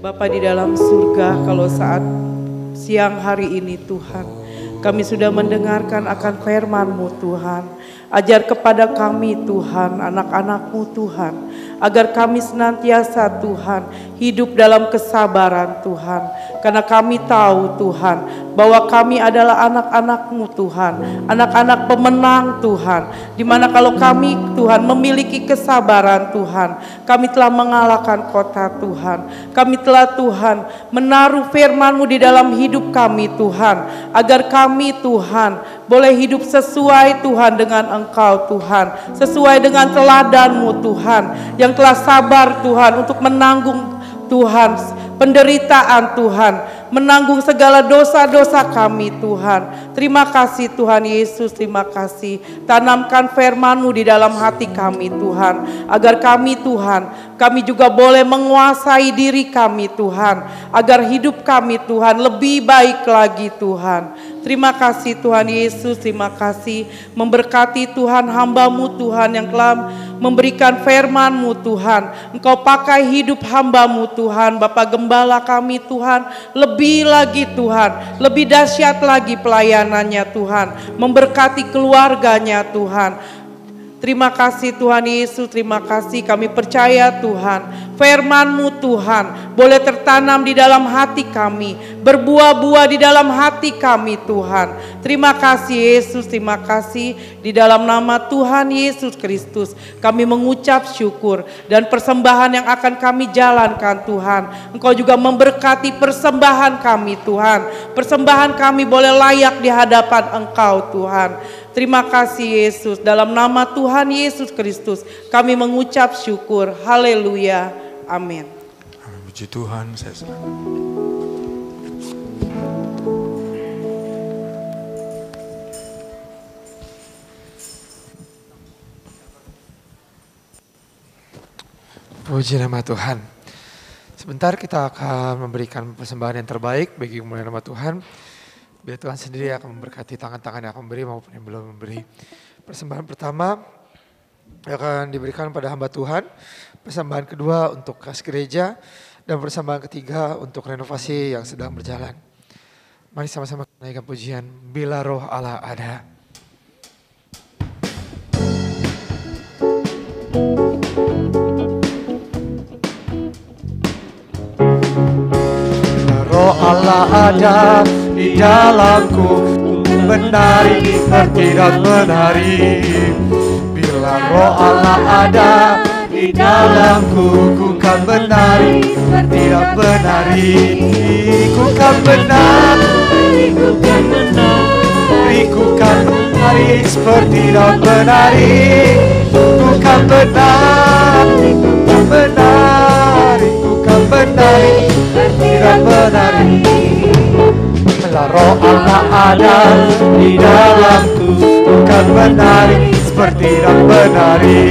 Bapa di dalam surga, kalau saat siang hari ini Tuhan, kami sudah mendengarkan akan firman-Mu Tuhan. Ajar kepada kami Tuhan, anak-anak-Mu Tuhan, agar kami senantiasa Tuhan hidup dalam kesabaran Tuhan. Karena kami tahu Tuhan bahwa kami adalah anak-anak-Mu Tuhan, anak-anak pemenang Tuhan. Dimana kalau kami Tuhan memiliki kesabaran Tuhan, kami telah mengalahkan kota Tuhan. Kami telah Tuhan menaruh firman-Mu di dalam hidup kami Tuhan, agar kami Tuhan boleh hidup sesuai Tuhan dengan Engkau Tuhan, sesuai dengan teladan-Mu Tuhan, yang telah sabar Tuhan untuk menanggung Tuhan penderitaan Tuhan, menanggung segala dosa-dosa kami Tuhan. Terima kasih Tuhan Yesus, terima kasih. Tanamkan firman-Mu di dalam hati kami Tuhan, agar kami Tuhan, kami juga boleh menguasai diri kami Tuhan, agar hidup kami Tuhan lebih baik lagi Tuhan. Terima kasih Tuhan Yesus, terima kasih. Memberkati Tuhan hamba-Mu Tuhan yang telah memberikan firman-Mu Tuhan. Engkau pakai hidup hamba-Mu Tuhan, Bapa Gembala kami Tuhan, lebih lagi Tuhan, lebih dahsyat lagi pelayanannya Tuhan, memberkati keluarganya Tuhan. Terima kasih Tuhan Yesus, terima kasih. Kami percaya Tuhan, firman-Mu Tuhan boleh tertanam di dalam hati kami, berbuah-buah di dalam hati kami Tuhan. Terima kasih Yesus, terima kasih. Di dalam nama Tuhan Yesus Kristus kami mengucap syukur, dan persembahan yang akan kami jalankan Tuhan, Engkau juga memberkati persembahan kami Tuhan. Persembahan kami boleh layak di hadapan Engkau Tuhan. Terima kasih Yesus, dalam nama Tuhan Yesus Kristus kami mengucap syukur. Haleluya, amin.
Puji Tuhan, saya senang.
Puji nama Tuhan. Sebentar kita akan memberikan persembahan yang terbaik bagi kemuliaan nama Tuhan. Biar Tuhan sendiri akan memberkati tangan-tangan yang akan memberi maupun yang belum memberi. Persembahan pertama akan diberikan pada hamba Tuhan. Persembahan kedua untuk kas gereja. Dan persembahan ketiga untuk renovasi yang sedang berjalan. Mari sama-sama naikkan pujian Bila Roh Allah Ada. Bila Roh Allah ada di dalamku, menari bertidak menari. Bila Roh Allah ada di dalamku, ku kan menari bertidak menari. Ku kan menari, ku kan menari, ku kan menari seperti tidak menari. Ku kan menari, ku kan menari, ku kan menari bertidak menari. Bila Roh Allah ada di dalamku, bukan menari seperti tidak menari.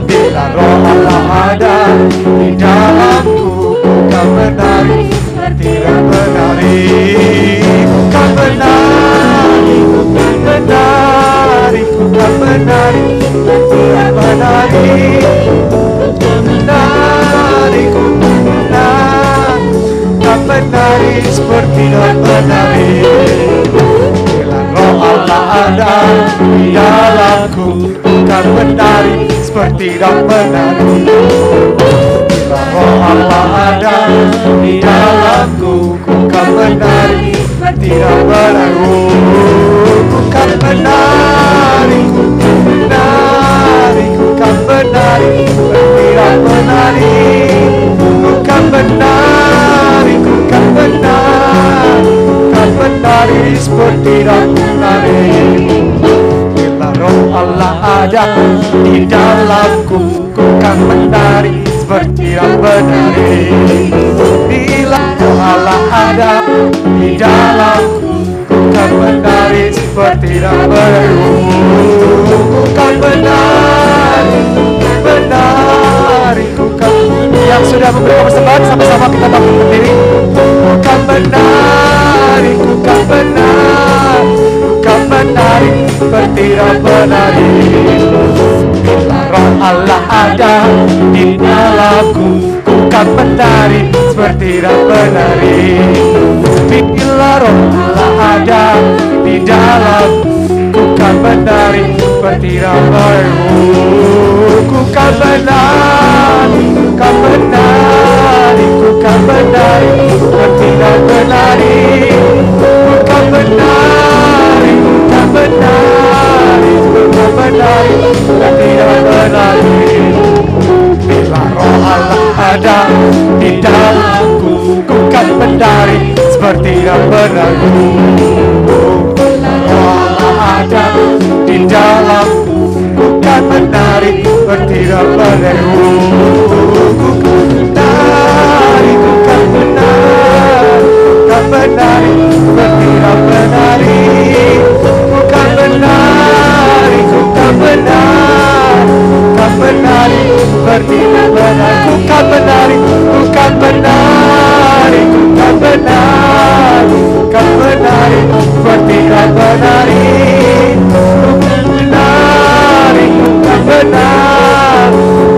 Bila Roh Allah ada di dalamku, bukan menari seperti tidak menari. Bukan menari, bukan menari, bukan menari seperti tidak menari. Bukan menari, bukan menari, bukan menari seperti tidak menari. Bila Roh Allah ada di dalamku, bukan menari seperti tidak menari. Bila Roh Allah ada di dalamku, bukan menari seperti tidak menari. Bukan menari, bukan menari, bukan menari seperti tidak menari. Bukan menari, bukan menari, bukan menari seperti tidak menari. Bila Roh Allah ada di dalamku, ku kan menari seperti tidak menari. Bila Roh Allah ada di dalamku, ku kan menari seperti tidak menari. Ku kan menari, menari, ku kan. Yang sudah memberikan persembahan sama-sama kita bangun berdiri. Ku kan menari, ku kan menari, ku kan menari seperti tidak menari. Bila Roh Allah ada di dalamku, ku kan menari seperti menari. Bila Roh Allah ada di dalam, ku kan menari seperti menari. Ku kan menari, ku kan menari, ku kan menari seperti menari. Ku kan menari, ku kan menari, ku kan menari seperti menari. Bila Roh Allah ada di dalamku, ku kan menari seperti menari. Bila Roh Allah ada di dalamku, ku kan menari seperti menari. Ku kan menari, ku kan menari, kan menari seperti menari. Ku kan menari, ku kan menari, kan menari seperti menari. Ku kan menari, ku kan menari, ku kan menari, kan menari seperti menari. Ku kan menari, ku kan menari,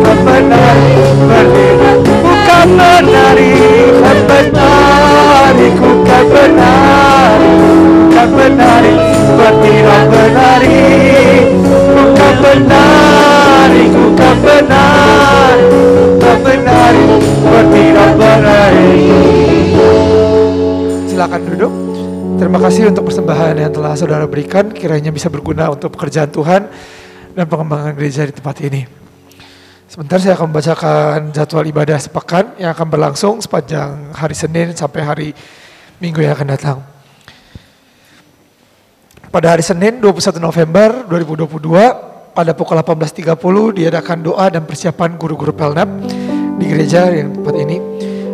kan menari seperti ku kan menari, kan menari, ku kan menari, kan menari seperti menari. Ku kan menari, ku kan menari, kan menari seperti menari. Silakan duduk. Terima kasih untuk persembahan yang telah saudara berikan, kiranya bisa berguna untuk pekerjaan Tuhan dan pengembangan gereja di tempat ini. Sebentar saya akan membacakan jadwal ibadah sepekan yang akan berlangsung sepanjang hari Senin sampai hari Minggu yang akan datang. Pada hari Senin 21 November 2022 pada pukul 18.30 diadakan doa dan persiapan guru-guru Pelnap di gereja yang tempat ini.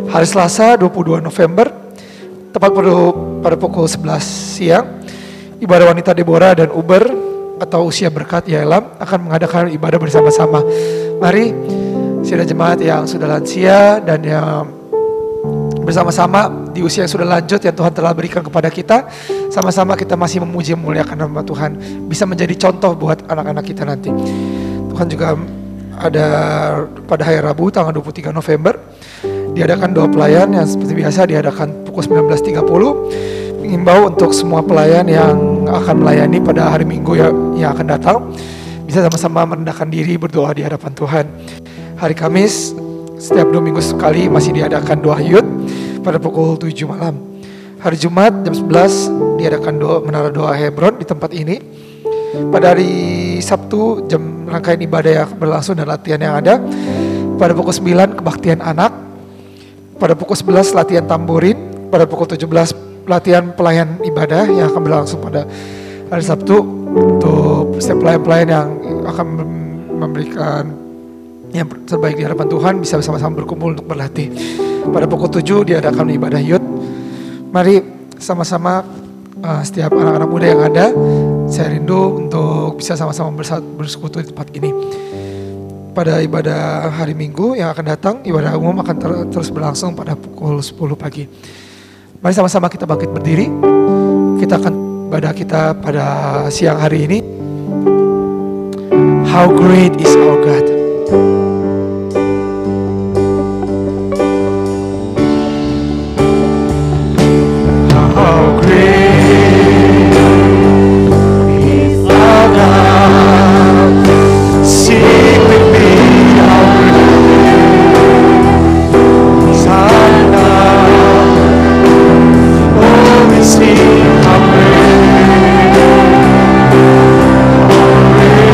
Hari Selasa 22 November tepat pada pukul 11 siang, ibadah wanita Deborah dan Uber atau usia berkat Yaelam akan mengadakan ibadah bersama-sama. Mari sidang jemaat yang sudah lansia dan yang bersama-sama di usia yang sudah lanjut yang Tuhan telah berikan kepada kita, sama-sama kita masih memuji memuliakan nama Tuhan, bisa menjadi contoh buat anak-anak kita nanti. Tuhan juga ada pada hari Rabu tanggal 23 November diadakan doa pelayan yang seperti biasa diadakan pukul 19.30. Mengimbau untuk semua pelayan yang akan melayani pada hari Minggu yang akan datang bisa sama-sama merendahkan diri berdoa di hadapan Tuhan. Hari Kamis setiap 2 minggu sekali masih diadakan doa Yud pada pukul 7 malam. Hari Jumat jam 11 diadakan menara doa Hebron di tempat ini. Pada hari Sabtu jam rangkaian ibadah yang berlangsung dan latihan yang ada. Pada pukul 9 kebaktian anak. Pada pukul 11 latihan tamborin. Pada pukul 17 latihan pelayan ibadah yang akan berlangsung pada hari Sabtu untuk setiap pelayan-pelayan yang akan memberikan yang terbaik di hadapan Tuhan bisa bersama-sama berkumpul untuk berlatih. Pada pukul 7 diadakan ibadah Yud. Mari sama-sama setiap anak-anak muda yang ada, saya rindu untuk bisa sama-sama bersekutu di tempat ini. Pada ibadah hari Minggu yang akan datang, ibadah umum akan terus berlangsung pada pukul 10 pagi. Mari sama-sama kita bangkit berdiri. Kita akan ibadah kita pada siang hari ini. How great is our God. How great is our God. Sing with me, how great is our God. Oh, we sing how great, how great.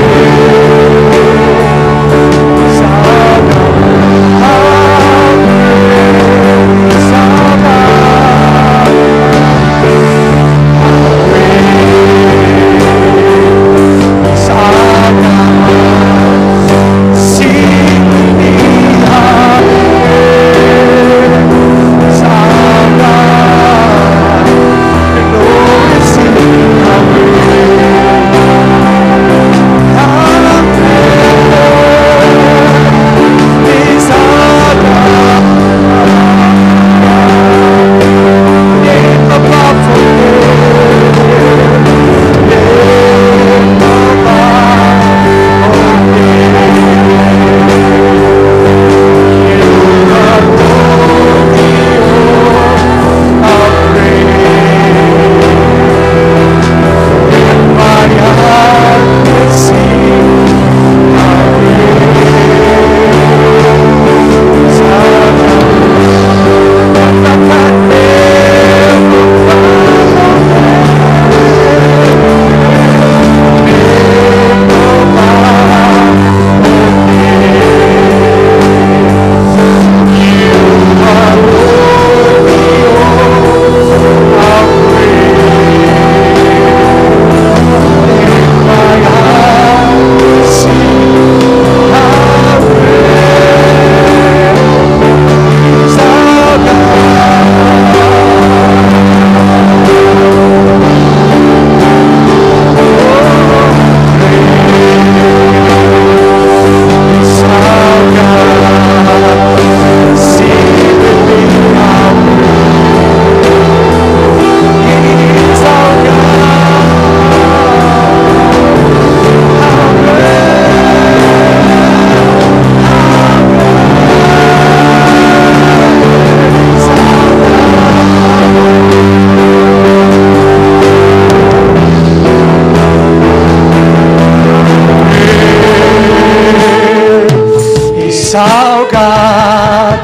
is our God.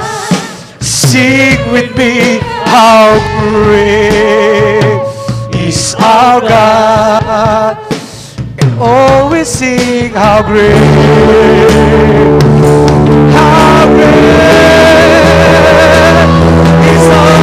Sing with me, how great is our God. And always sing, how great is our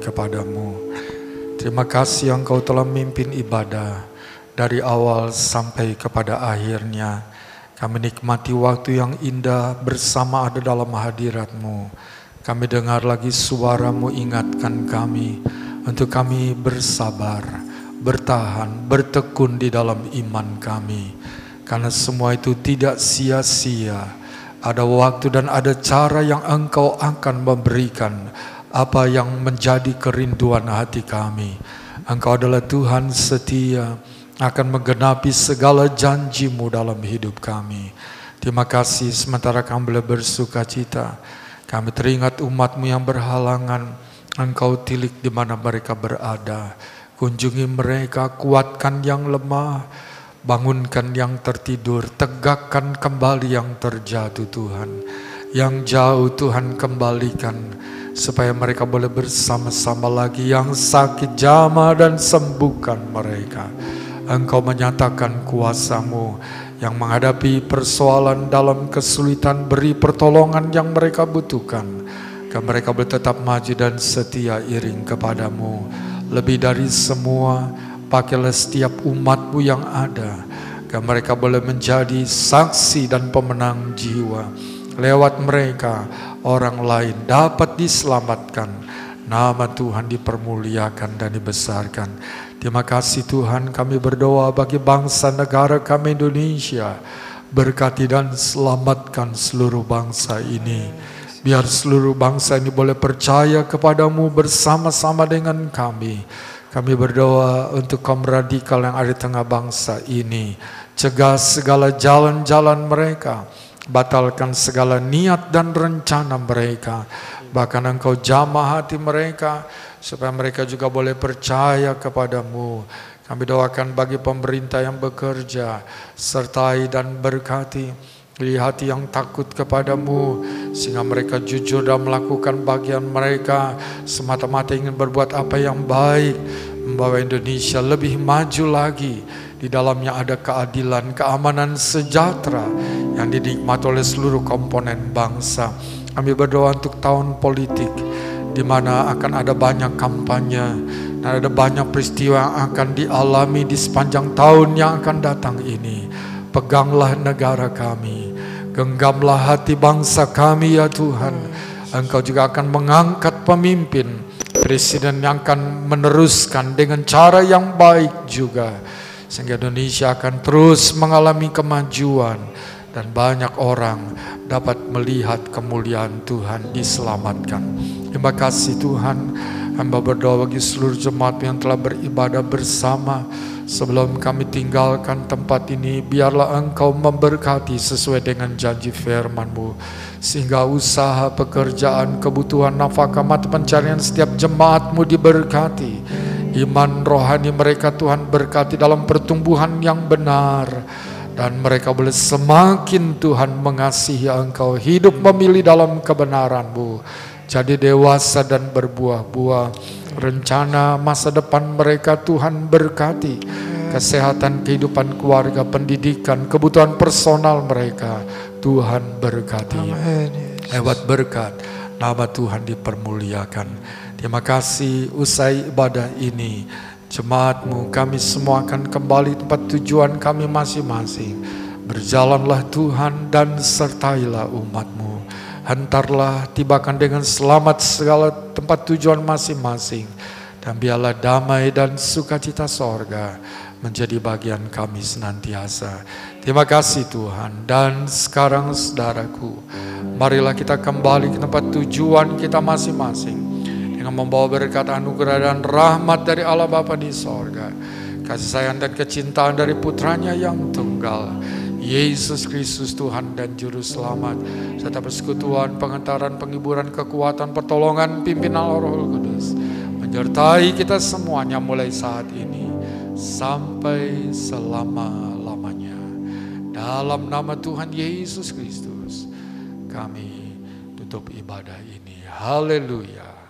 kepadamu. Terima kasih Engkau telah memimpin ibadah dari awal sampai kepada akhirnya. Kami nikmati waktu yang indah bersama ada dalam hadirat-Mu. Kami dengar lagi suara-Mu ingatkan kami untuk kami bersabar, bertahan, bertekun di dalam iman kami. Karena semua itu tidak sia-sia. Ada waktu dan ada cara yang Engkau akan memberikan apa yang menjadi kerinduan hati kami. Engkau adalah Tuhan setia, akan menggenapi segala janji-Mu dalam hidup kami. Terima kasih sementara kami boleh bersuka cita. Kami teringat umat-Mu yang berhalangan. Engkau tilik di mana mereka berada. Kunjungi mereka, kuatkan yang lemah, bangunkan yang tertidur, tegakkan kembali yang terjatuh Tuhan. Yang jauh Tuhan kembalikan, supaya mereka boleh bersama-sama lagi. Yang sakit jamah dan sembuhkan mereka. Engkau menyatakan kuasa-Mu yang menghadapi persoalan dalam kesulitan, beri pertolongan yang mereka butuhkan. Agar mereka boleh tetap maju dan setia iring kepadamu. Lebih dari semua, pakailah setiap umat-Mu yang ada. Agar mereka boleh menjadi saksi dan pemenang jiwa. Lewat mereka, orang lain dapat diselamatkan. Nama Tuhan dipermuliakan dan dibesarkan. Terima kasih Tuhan, kami berdoa bagi bangsa negara kami Indonesia. Berkati dan selamatkan seluruh bangsa ini. Biar seluruh bangsa ini boleh percaya kepadamu bersama-sama dengan kami. Kami berdoa untuk kaum radikal yang ada di tengah bangsa ini. Cegah segala jalan-jalan mereka. Batalkan segala niat dan rencana mereka. Bahkan Engkau jamah hati mereka, supaya mereka juga boleh percaya kepadamu. Kami doakan bagi pemerintah yang bekerja, sertai dan berkati hati yang takut kepadamu, sehingga mereka jujur dan melakukan bagian mereka, semata-mata ingin berbuat apa yang baik, membawa Indonesia lebih maju lagi. Di dalamnya ada keadilan, keamanan, sejahtera yang dinikmati oleh seluruh komponen bangsa. Kami berdoa untuk tahun politik, di mana akan ada banyak kampanye dan ada banyak peristiwa yang akan dialami di sepanjang tahun yang akan datang ini. Peganglah negara kami, genggamlah hati bangsa kami ya Tuhan. Engkau juga akan mengangkat pemimpin, presiden yang akan meneruskan dengan cara yang baik juga. Sehingga Indonesia akan terus mengalami kemajuan dan banyak orang dapat melihat kemuliaan Tuhan diselamatkan. Terima kasih Tuhan. Hamba berdoa bagi seluruh jemaat yang telah beribadah bersama. Sebelum kami tinggalkan tempat ini, biarlah Engkau memberkati sesuai dengan janji firman-Mu. Sehingga usaha, pekerjaan, kebutuhan, nafkah, mata pencarian setiap jemaat-Mu diberkati. Iman rohani mereka Tuhan berkati dalam pertumbuhan yang benar. Dan mereka boleh semakin Tuhan mengasihi Engkau, hidup memilih dalam kebenaran-Mu, jadi dewasa dan berbuah-buah. Rencana masa depan mereka Tuhan berkati, kesehatan, kehidupan keluarga, pendidikan, kebutuhan personal mereka Tuhan berkati. Lewat berkat, nama Tuhan dipermuliakan. Terima kasih, usai ibadah ini jemaat-Mu, kami semua akan kembali tempat tujuan kami masing-masing. Berjalanlah Tuhan dan sertailah umat-Mu. Hantarlah, tibakan dengan selamat segala tempat tujuan masing-masing. Dan biarlah damai dan sukacita sorga menjadi bagian kami senantiasa. Terima kasih Tuhan. Dan sekarang saudaraku, marilah kita kembali ke tempat tujuan kita masing-masing dengan membawa berkat anugerah dan rahmat dari Allah Bapa di sorga, kasih sayang dan kecintaan dari putranya yang tunggal, Yesus Kristus Tuhan dan Juru Selamat, serta persekutuan, pengentaran, penghiburan, kekuatan, pertolongan, pimpinan Roh Kudus menyertai kita semuanya mulai saat ini sampai selama-lamanya. Dalam nama Tuhan Yesus Kristus kami tutup ibadah ini. Haleluya.